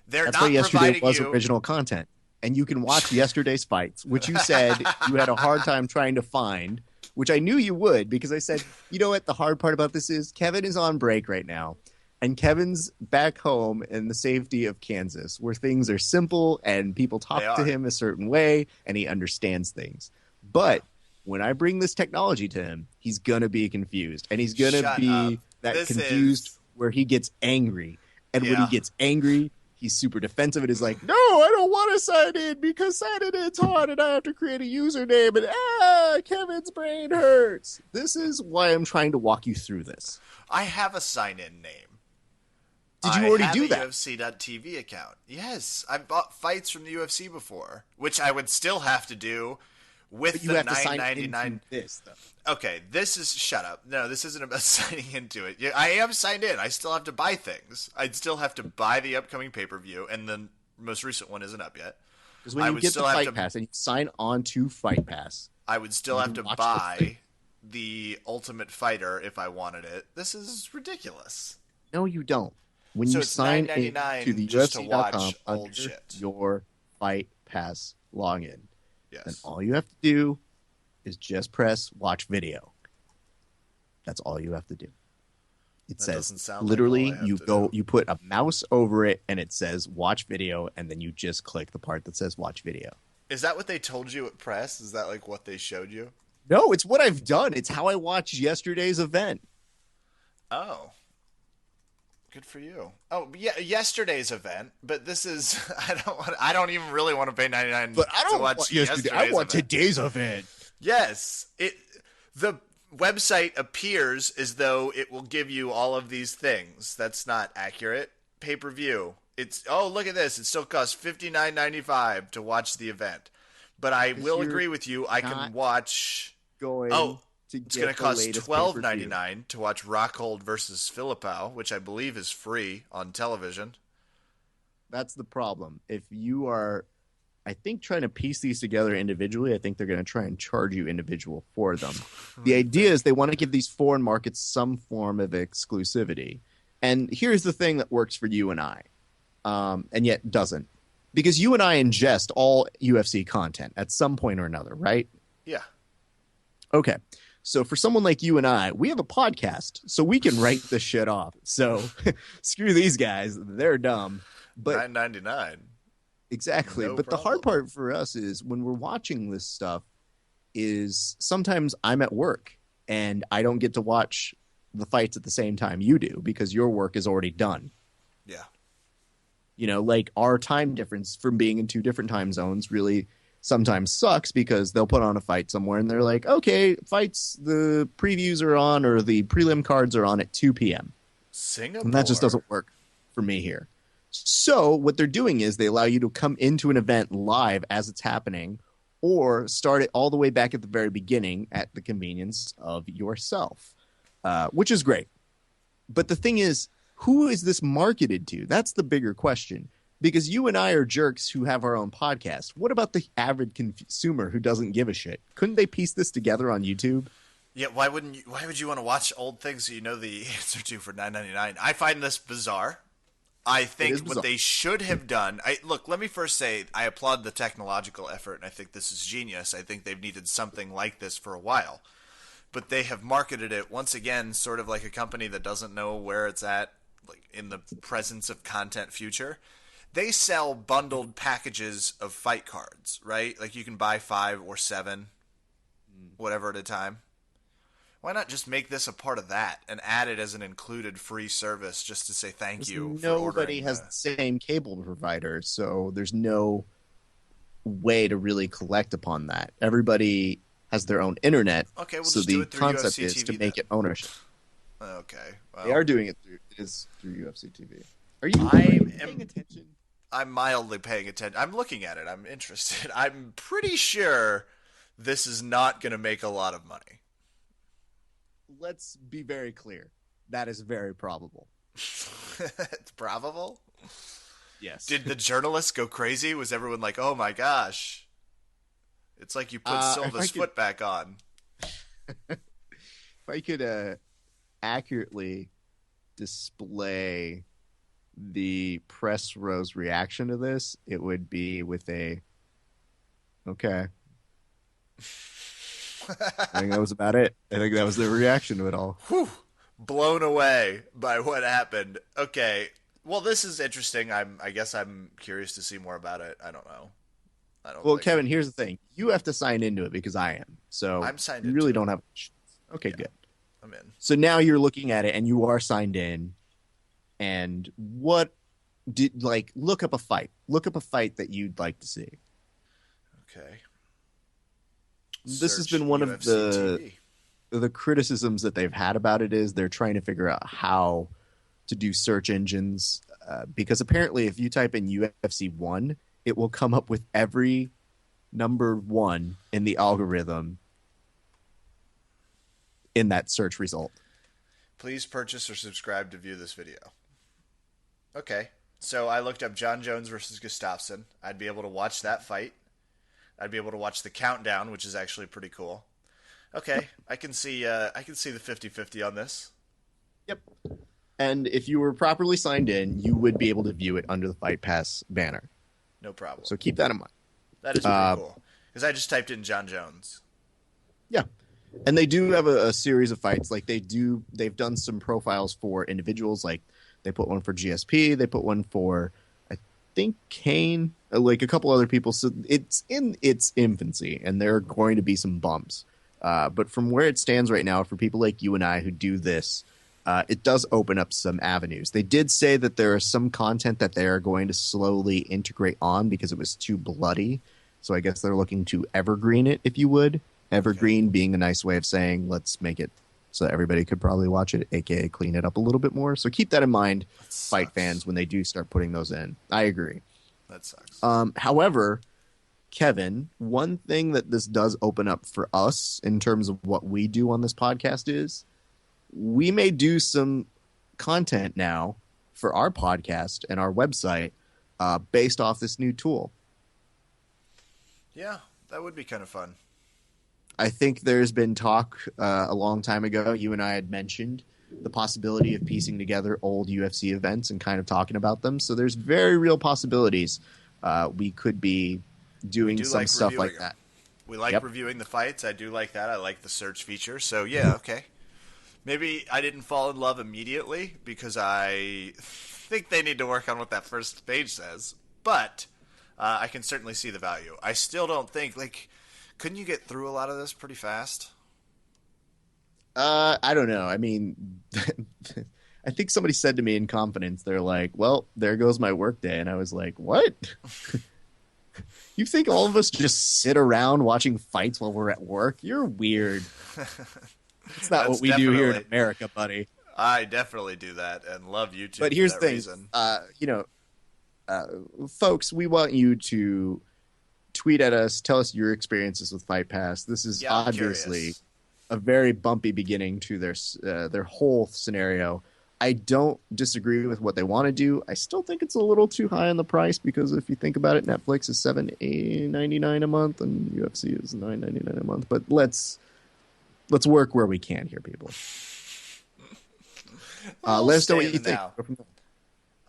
That's why yesterday was original content. And you can watch yesterday's fights, which you said you had a hard time trying to find, which I knew you would because I said, you know what the hard part about this is? Kevin is on break right now. And Kevin's back home in the safety of Kansas, where things are simple and people talk to him a certain way and he understands things. But when I bring this technology to him, he's going to be confused. And he's going to be confused where he gets angry. And when he gets angry, he's super defensive and is like, no, I don't want to sign in because signing in's hard and I have to create a username and Kevin's brain hurts. This is why I'm trying to walk you through this. I have a sign-in name. Did you already do that? I have a UFC.tv account. Yes, I've bought fights from the UFC before, which I would still have to do with the $9.99. This though. Okay, this is shut up. No, this isn't about signing into it. I am signed in. I still have to buy things. I'd still have to buy the upcoming pay-per-view, and the most recent one isn't up yet. Because when you get the Fight Pass and you sign on to Fight Pass, I would still have to buy the Ultimate Fighter if I wanted it. This is ridiculous. No, you don't. When you sign in to the UFC.com under your Fight Pass login, then all you have to do is just press watch video. That's all you have to do. It That says doesn't sound literally like all I have to do. you put a mouse over it and it says watch video, and then you just click the part that says watch video. Is that what they told you at press? Is that like what they showed you? No, it's what I've done. It's how I watched yesterday's event. Oh. Good for you. Oh, yeah, yesterday's event, but this is I don't even really want to pay 99 But I don't to watch want yesterday. I want event. today's event. Yes, the website appears as though it will give you all of these things. That's not accurate. Pay-per-view. It's look at this. It still costs $59.95 to watch the event. But I will agree with you. I can watch. It's going to cost $12.99 to watch Rockhold versus Filipao, which I believe is free on television. That's the problem. If you are, I think, trying to piece these together individually, I think they're going to try and charge you individual for them. The idea is they want to give these foreign markets some form of exclusivity. And here's the thing that works for you and I, and yet doesn't. Because you and I ingest all UFC content at some point or another, right? Yeah. Okay. So for someone like you and I, we have a podcast, so we can write this shit off. So screw these guys. They're dumb. But $9.99. Exactly. No but problem. The hard part for us is when we're watching this stuff is sometimes I'm at work and I don't get to watch the fights at the same time you do because your work is already done. Yeah. You know, like our time difference from being in two different time zones really sometimes sucks because they'll put on a fight somewhere and they're like, okay, fights, the previews are on or the prelim cards are on at 2 p.m. Singapore. And that just doesn't work for me here. So what they're doing is they allow you to come into an event live as it's happening or start it all the way back at the very beginning at the convenience of yourself, which is great. But the thing is, who is this marketed to? That's the bigger question. Because you and I are jerks who have our own podcast. What about the average consumer who doesn't give a shit? Couldn't they piece this together on YouTube? Yeah, why would you want to watch old things that you know the answer to for $9.99? I find this bizarre. I think what they should have done. Look, let me first say I applaud the technological effort, and I think this is genius. I think they've needed something like this for a while, but they have marketed it once again, sort of like a company that doesn't know where it's at, like in the presence of content future. They sell bundled packages of fight cards, right? Like you can buy 5 or 7, whatever at a time. Why not just make this a part of that and add it as an included free service just to say thank you for ordering? Nobody has the same cable provider, so there's no way to really collect upon that. Everybody has their own internet, okay, we'll so just do the it through concept UFC is TV to make it ownership. Okay. Well, They are doing it through UFC TV. Are you paying attention? I'm mildly paying attention. I'm looking at it. I'm interested. I'm pretty sure this is not going to make a lot of money. Let's be very clear. That is very probable. It's probable? Yes. Did the journalists go crazy? Was everyone like, oh my gosh. It's like you put Silva's foot back on. If I could accurately display the press row's reaction to this, it would be with a okay. I think that was about it. I think that was their reaction to it all. Whew. Blown away by what happened. Okay. Well, this is interesting. I guess I'm curious to see more about it. I don't know. Well, Kevin, here's the thing. You have to sign into it because I am. So I'm signed you into really it. don't have Okay, Yeah. good. I'm in. So now you're looking at it and you are signed in. And what did look up a fight. Look up a fight that you'd like to see. Okay. This has Search been one of UFC the criticisms that they've had about it is they're trying to figure out how to do search engines because apparently if you type in UFC 1, it will come up with every number 1 in the algorithm in that search result. Please purchase or subscribe to view this video. Okay. So I looked up John Jones versus Gustafsson. I'd be able to watch that fight. I'd be able to watch the countdown, which is actually pretty cool. Okay, I can see the 50-50 on this. Yep. And if you were properly signed in, you would be able to view it under the Fight Pass banner. No problem. So keep that in mind. That is pretty cool. Because I just typed in John Jones. Yeah. And they do have a series of fights. Like they've done some profiles for individuals. Like they put one for GSP. They put one for, I think, Kane, like a couple other people. So it's in its infancy, and there are going to be some bumps. But from where it stands right now, for people like you and I who do this, it does open up some avenues. They did say that there is some content that they are going to slowly integrate on because it was too bloody. So I guess they're looking to evergreen it, if you would. Evergreen being a nice way of saying let's make it so that everybody could probably watch it, aka clean it up a little bit more. So keep that in mind, fight fans, when they do start putting those in. I agree. That sucks. However, Kevin, one thing that this does open up for us in terms of what we do on this podcast is we may do some content now for our podcast and our website based off this new tool. Yeah, that would be kind of fun. I think there's been talk a long time ago. You and I had mentioned the possibility of piecing together old UFC events and kind of talking about them. So there's very real possibilities we could be doing some stuff like that. We like reviewing the fights. I do like that. I like the search feature. So, yeah, okay. Maybe I didn't fall in love immediately because I think they need to work on what that first page says. But I can certainly see the value. I still don't think, couldn't you get through a lot of this pretty fast? I don't know. I mean, I think somebody said to me in confidence, they're like, well, there goes my workday. And I was like, what? You think all of us just sit around watching fights while we're at work? You're weird. It's not what we do here in America, buddy. I definitely do that and love YouTube. But here's for the thing. Reason. Folks, we want you to tweet at us, tell us your experiences with Fight Pass. This is obviously a very bumpy beginning to their whole scenario. I don't disagree with what they want to do. I still think it's a little too high on the price because if you think about it, Netflix is $7.99 a month and UFC is $9.99 a month. But let's work where we can here, people. Let us know what you think.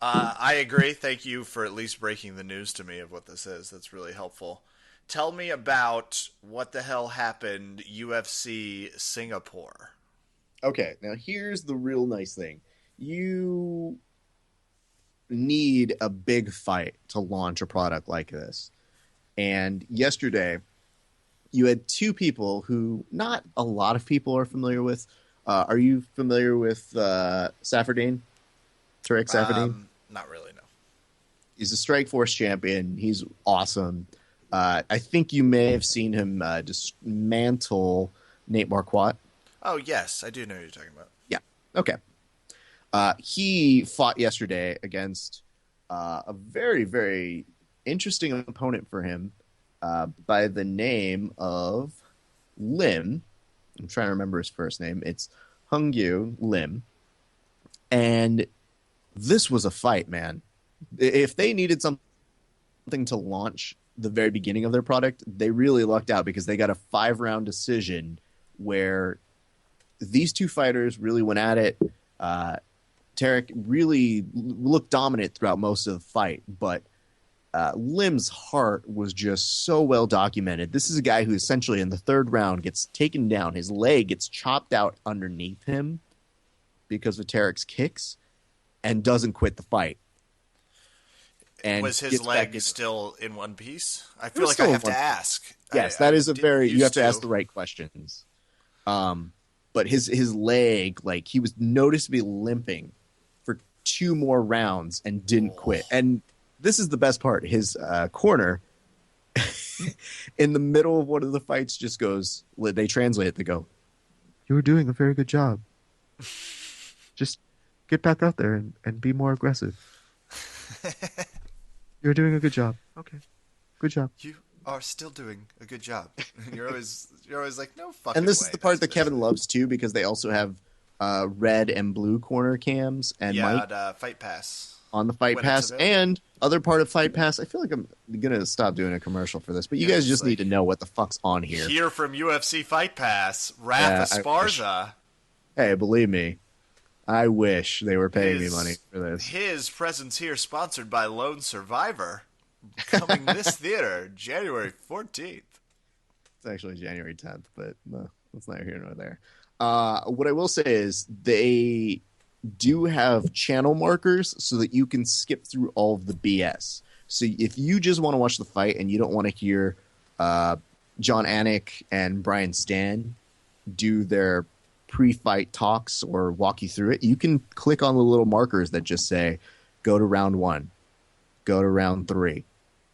I agree. Thank you for at least breaking the news to me of what this is. That's really helpful. Tell me about what the hell happened UFC Singapore. Okay, now here's the real nice thing. You need a big fight to launch a product like this. And yesterday, you had two people who not a lot of people are familiar with. Are you familiar with Safardine? Tarek Safardine? Not really, no. He's a Strikeforce champion. He's awesome. I think you may have seen him dismantle Nate Marquardt. Oh, yes. I do know what you're talking about. Yeah. Okay. He fought yesterday against a very, very interesting opponent for him by the name of Lim. I'm trying to remember his first name. It's Hungyu Lim. And this was a fight, man. If they needed something to launch the very beginning of their product, they really lucked out because they got a 5-round decision where these two fighters really went at it. Tarek really looked dominant throughout most of the fight, but Lim's heart was just so well documented. This is a guy who essentially in the 3rd round gets taken down. His leg gets chopped out underneath him because of Tarek's kicks and doesn't quit the fight. And was his leg still in one piece? I feel like I have to ask. Yes, that is you have to ask the right questions. But his leg, he was noticeably limping for 2 more rounds and didn't quit. And this is the best part. His corner, in the middle of one of the fights, just goes, they translate it, they go, "You were doing a very good job. Just get back out there and be more aggressive. You're doing a good job. Okay. Good job. You are still doing a good job." And you're always like, no fucking way. And this is the part that Kevin loves too, because they also have red and blue corner cams and mic Fight Pass. On the Fight Pass and other part of Fight Pass. I feel like I'm gonna stop doing a commercial for this, but you guys just need to know what the fuck's on here. Hear from UFC Fight Pass, Rafa Esparza. Hey, believe me, I wish they were paying me money for this. His presence here sponsored by Lone Survivor, coming this theater January 14th. It's actually January 10th, but That's neither here nor there. What I will say is they do have channel markers so that you can skip through all of the BS. So if you just want to watch the fight and you don't want to hear John Anik and Brian Stan do their pre-fight talks or walk you through it, you can click on the little markers that just say, go to round 1, go to round 3,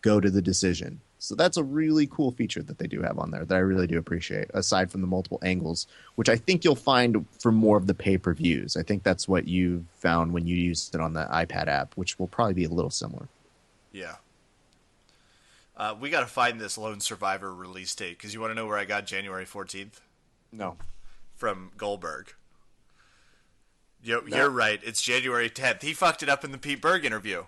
go to the decision. So that's a really cool feature that they do have on there that I really do appreciate, aside from the multiple angles, which I think you'll find for more of the pay-per-views. I think that's what you found when you used it on the iPad app, which will probably be a little similar. Yeah. We got to find this Lone Survivor release date, because you want to know where I got January 14th? No. From Goldberg. You're right. It's January 10th. He fucked it up in the Pete Berg interview.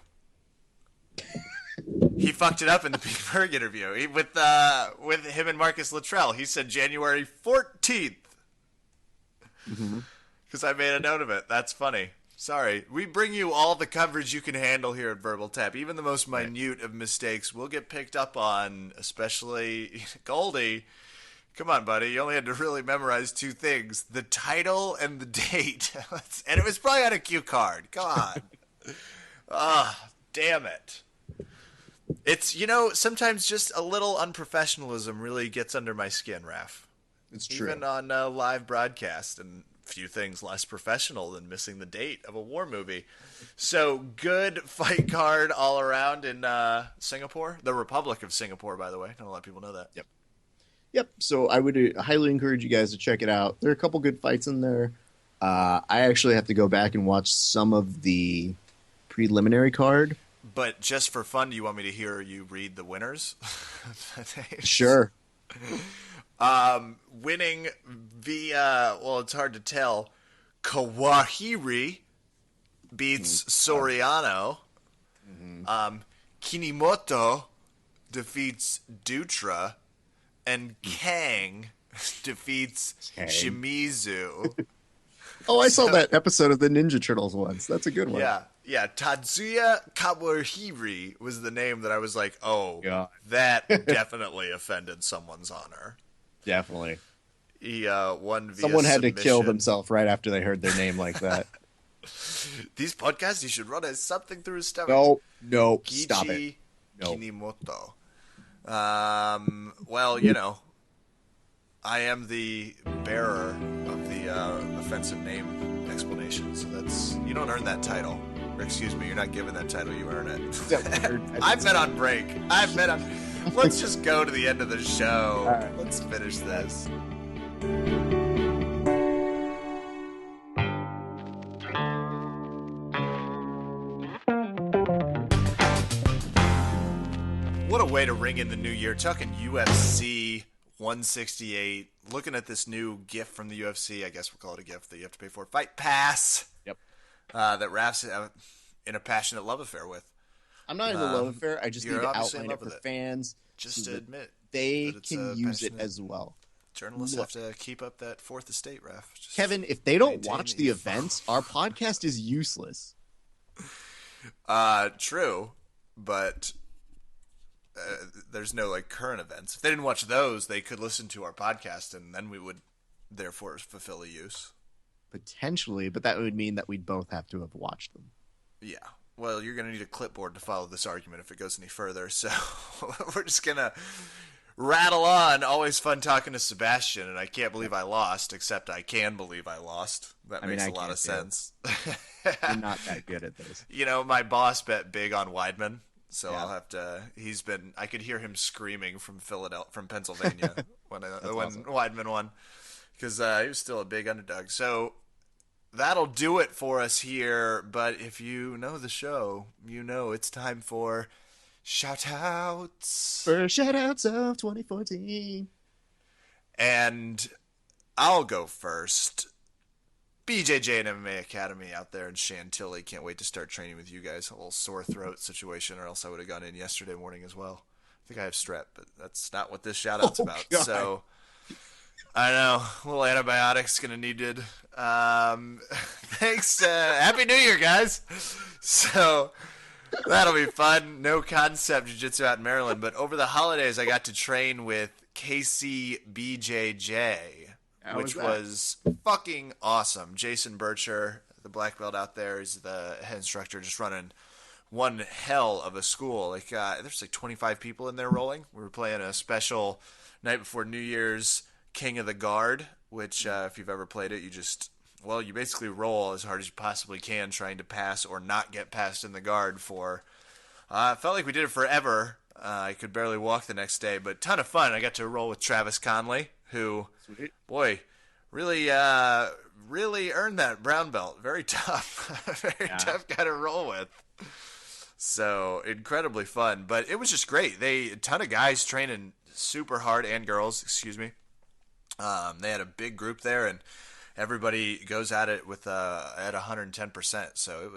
He fucked it up in the Pete Berg interview with him and Marcus Luttrell. He said January 14th. Because I made a note of it. That's funny. Sorry. We bring you all the coverage you can handle here at Verbal Tap. Even the most minute of mistakes will get picked up on, especially Goldie. Come on, buddy. You only had to really memorize 2 things. The title and the date. And it was probably on a cue card. Come on. Damn it. It's, sometimes just a little unprofessionalism really gets under my skin, Raph. It's true. Even on live broadcast, and few things less professional than missing the date of a war movie. So, good fight card all around in Singapore. The Republic of Singapore, by the way. Not a lot of people know that. Yep. So I would highly encourage you guys to check it out. There are a couple good fights in there. I actually have to go back and watch some of the preliminary card. But just for fun, do you want me to hear you read the winners? Sure. Winning via, it's hard to tell, Kawahiri beats Soriano. Kinimoto defeats Dutra. And Kang defeats Shimizu. Oh, I saw that episode of the Ninja Turtles once. That's a good one. Yeah. Tatsuya Kawahiri was the name that I was like, that definitely offended someone's honor. Definitely. He won via Someone had submission. to kill themselves right after they heard their name like that. These podcasts, you should run as something through his stomach. No, stop it. No. Kinimoto. I am the bearer of the offensive name explanation, so that's, you don't earn that title. Or excuse me, you're not given that title, you earn it. I've been on break. Let's just go to the end of the show. Right. Let's finish this. What a way to ring in the new year. Talking UFC 168. Looking at this new gift from the UFC. I guess we'll call it a gift that you have to pay for. Fight Pass. Yep. That Raph's in a passionate love affair with. I'm not in a love affair. I just need to outline it for fans. Just to admit. They can use it as well. Journalists have to keep up that fourth estate, Raph. Kevin, if they don't watch the events, our podcast is useless. True. But... there's no current events. If they didn't watch those, they could listen to our podcast, and then we would therefore fulfill a use. Potentially, but that would mean that we'd both have to have watched them. Yeah. Well, you're going to need a clipboard to follow this argument if it goes any further. So we're just going to rattle on. Always fun talking to Sebastian, and I can't believe I lost, except I can believe I lost. That makes a lot of sense. You're not that good at this. My boss bet big on Weidman. So I'll have to. I could hear him screaming from Pennsylvania when awesome. Weidman won, because he was still a big underdog. So that'll do it for us here. But if you know the show, it's time for shout-outs. First shout-outs of 2014. And I'll go first. BJJ and MMA Academy out there in Chantilly. Can't wait to start training with you guys. A little sore throat situation, or else I would have gone in yesterday morning as well. I think I have strep, but that's not what this shout-out's about. God. So, I know. A little antibiotics going to needed. Thanks. Happy New Year, guys. So, that'll be fun. No concept jiu-jitsu out in Maryland, but over the holidays I got to train with KC BJJ which was fucking awesome. Jason Bircher, the black belt out there, is the head instructor, just running one hell of a school. Like there's like 25 people in there rolling. We were playing a special night before New Year's, King of the Guard, which if you've ever played it, you basically roll as hard as you possibly can, trying to pass or not get passed in the guard for. It felt like we did it forever. I could barely walk the next day, but ton of fun. I got to roll with Travis Conley, who, boy, really earned that brown belt. Very tough, tough guy to roll with. So incredibly fun, but it was just great. A ton of guys training super hard, and girls, excuse me. They had a big group there, and everybody goes at it with at 110%. So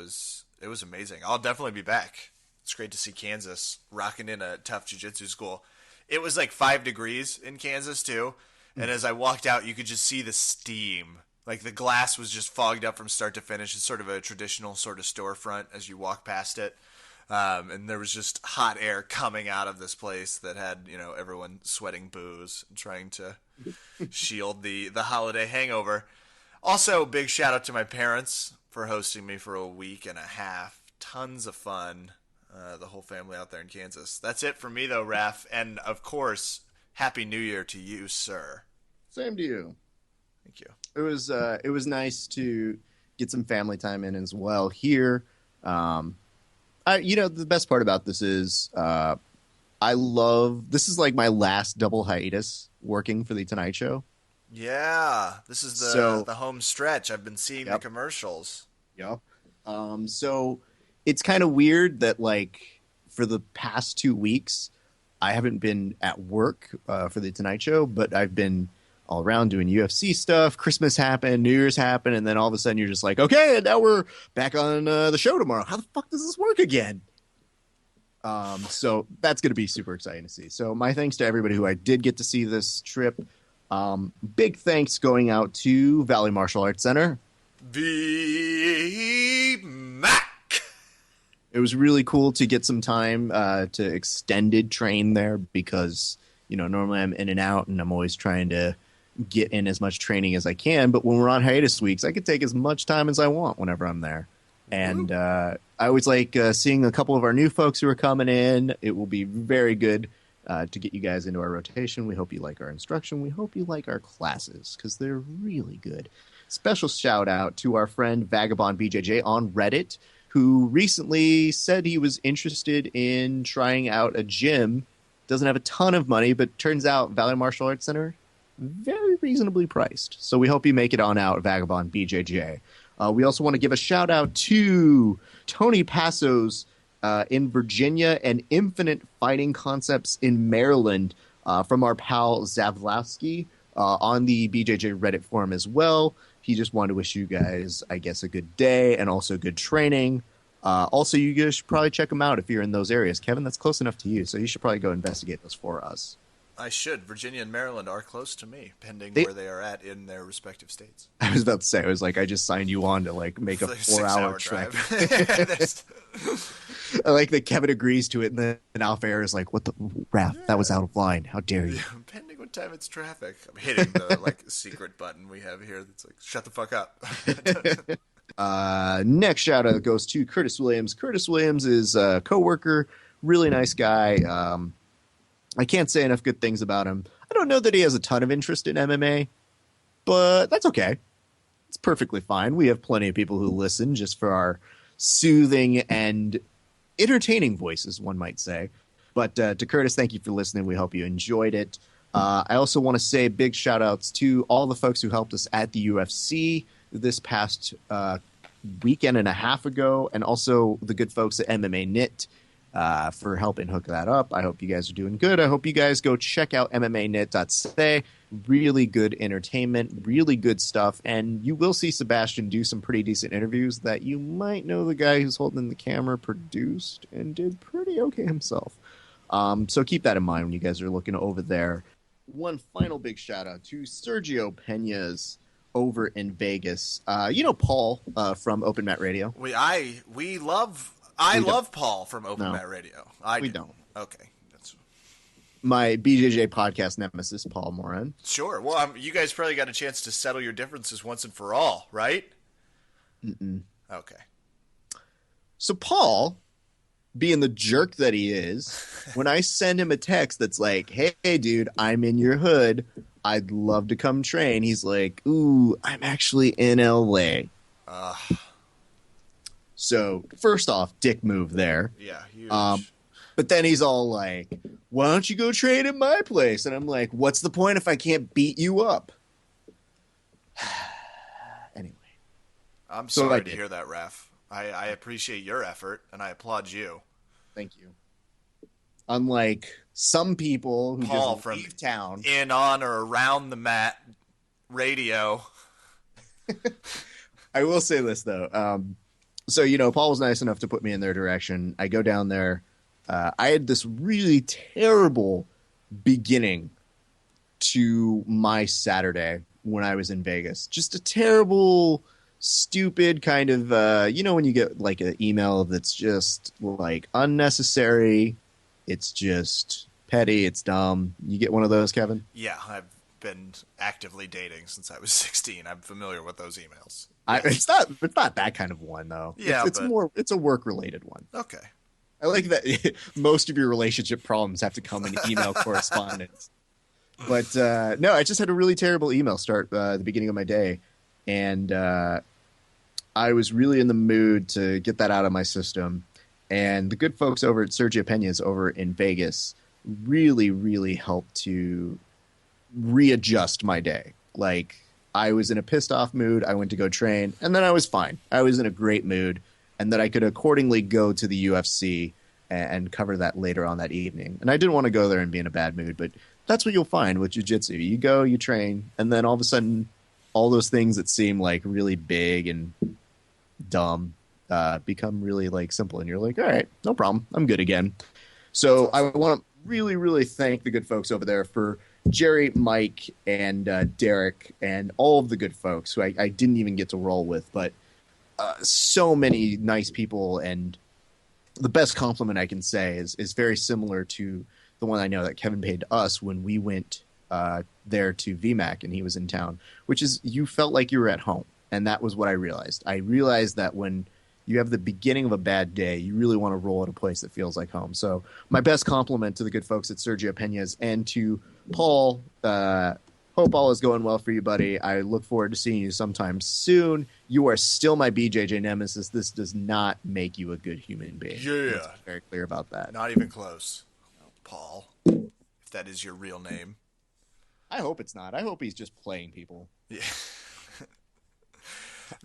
it was amazing. I'll definitely be back. It's great to see Kansas rocking in a tough jiu-jitsu school. It was like 5 degrees in Kansas too, and as I walked out, you could just see the steam. Like the glass was just fogged up from start to finish. It's sort of a traditional sort of storefront as you walk past it. And there was just hot air coming out of this place that had, everyone sweating booze and trying to shield the holiday hangover. Also, big shout out to my parents for hosting me for a week and a half. Tons of fun. The whole family out there in Kansas. That's it for me, though, Raph. And, of course, Happy New Year to you, sir. Same to you. Thank you. It was nice to get some family time in as well here. The best part about this is this is like my last double hiatus working for the Tonight Show. Yeah, this is the home stretch. I've been seeing the commercials. Yep. So it's kind of weird that like for the past 2 weeks, I haven't been at work for the Tonight Show, but I've been all around doing UFC stuff. Christmas happened, New Year's happened, and then all of a sudden you're just like, okay, now we're back on the show tomorrow. How the fuck does this work again? So that's going to be super exciting to see. So my thanks to everybody who I did get to see this trip. Big thanks going out to Valley Martial Arts Center. VMAC! It was really cool to get some time to extended train there because, normally I'm in and out and I'm always trying to get in as much training as I can. But when we're on hiatus weeks, I can take as much time as I want whenever I'm there. And I always like seeing a couple of our new folks who are coming in. It will be very good to get you guys into our rotation. We hope you like our instruction. We hope you like our classes because they're really good. Special shout out to our friend Vagabond BJJ on Reddit, who recently said he was interested in trying out a gym. Doesn't have a ton of money, but turns out Valley Martial Arts Center, very reasonably priced. So we hope you make it on out, Vagabond BJJ. We also want to give a shout out to Tony Passos in Virginia and Infinite Fighting Concepts in Maryland from our pal Zavlowski on the BJJ Reddit forum as well. He just wanted to wish you guys, I guess, a good day and also good training. Also, you guys should probably check them out if you're in those areas. Kevin, that's close enough to you, so you should probably go investigate those for us. I should. Virginia and Maryland are close to me, pending where they are at in their respective states. I was about to say, I just signed you on to make a 4-hour trek. I like that Kevin agrees to it, and then Alpha Air is like, "What the Raph? That was out of line. How dare you?" Pending what time it's traffic. I'm hitting the secret button we have here that's like, "Shut the fuck up." Next shout out goes to Curtis Williams. Curtis Williams is a coworker, really nice guy. I can't say enough good things about him. I don't know that he has a ton of interest in MMA, but that's okay. It's perfectly fine. We have plenty of people who listen just for our soothing and entertaining voices, one might say. But to Curtis, thank you for listening. We hope you enjoyed it. I also want to say big shout outs to all the folks who helped us at the UFC this past weekend and a half ago, and also the good folks at MMA Knit for helping hook that up. I hope you guys are doing good. I hope you guys go check out MMAKnit.ca. Really good entertainment, really good stuff, and you will see Sebastian do some pretty decent interviews that you might know the guy who's holding the camera produced and did pretty okay himself. So keep that in mind when you guys are looking over there. One final big shout out to Sergio Peñas over in Vegas. Paul from Open Mat Radio. I love Paul from Open Mat Radio. We don't. Okay. my BJJ podcast nemesis, Paul Moran. Sure. Well, you guys probably got a chance to settle your differences once and for all, right? Mm-mm. Okay. So Paul, being the jerk that he is, when I send him a text that's like, hey, dude, I'm in your hood. I'd love to come train. He's like, ooh, I'm actually in L.A. So first off, dick move there. Yeah, huge. But then he's all like, why don't you go train at my place? And I'm like, what's the point if I can't beat you up? Anyway. I'm sorry to hear that, Ref. I appreciate your effort, and I applaud you. Thank you. Unlike some people who Paul just from leave town. In, on, or around the mat radio. I will say this, though. So, Paul was nice enough to put me in their direction. I go down there. I had this really terrible beginning to my Saturday when I was in Vegas. Just a terrible, stupid kind of, when you get like an email that's just like unnecessary, it's just petty, it's dumb. You get one of those, Kevin? Yeah, I've been actively dating since I was 16. I'm familiar with those emails. It's not that kind of one though. Yeah, it's a work related one. Okay. I like that most of your relationship problems have to come in email correspondence. But no, I just had a really terrible email start at the beginning of my day. And I was really in the mood to get that out of my system. And the good folks over at Sergio Pena's over in Vegas really, really helped to readjust my day. Like, I was in a pissed off mood. I went to go train, and then I was fine. I was in a great mood. And that I could accordingly go to the UFC and cover that later on that evening. And I didn't want to go there and be in a bad mood, but that's what you'll find with jiu-jitsu. You go, you train, and then all of a sudden, all those things that seem like really big and dumb become really like simple. And you're like, all right, no problem. I'm good again. So I want to really, really thank the good folks over there for Jerry, Mike, and Derek, and all of the good folks who I didn't even get to roll with, but so many nice people, and the best compliment I can say is very similar to the one I know that Kevin paid to us when we went there to VMAC and he was in town, which is you felt like you were at home. And that was what I realized. I realized that when you have the beginning of a bad day, you really want to roll at a place that feels like home. So my best compliment to the good folks at Sergio Pena's and to Paul. Hope all is going well for you, buddy. I look forward to seeing you sometime soon. You are still my BJJ nemesis. This does not make you a good human being. Yeah. Let's be very clear about that. Not even close. Paul, if that is your real name. I hope it's not. I hope he's just playing people. Yeah.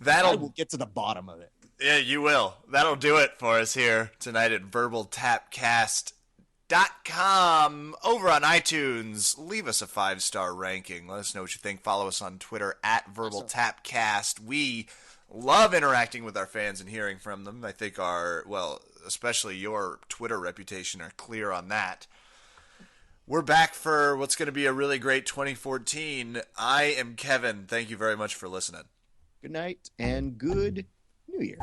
I will get to the bottom of it. Yeah, you will. That'll do it for us here tonight at VerbalTapCast.com. Over on iTunes, leave us a 5-star ranking. Let us know what you think. Follow us on Twitter at VerbalTapCast. We love interacting with our fans and hearing from them. I think especially your Twitter reputation are clear on that. We're back for what's going to be a really great 2014. I am Kevin. Thank you very much for listening. Good night and good New Year.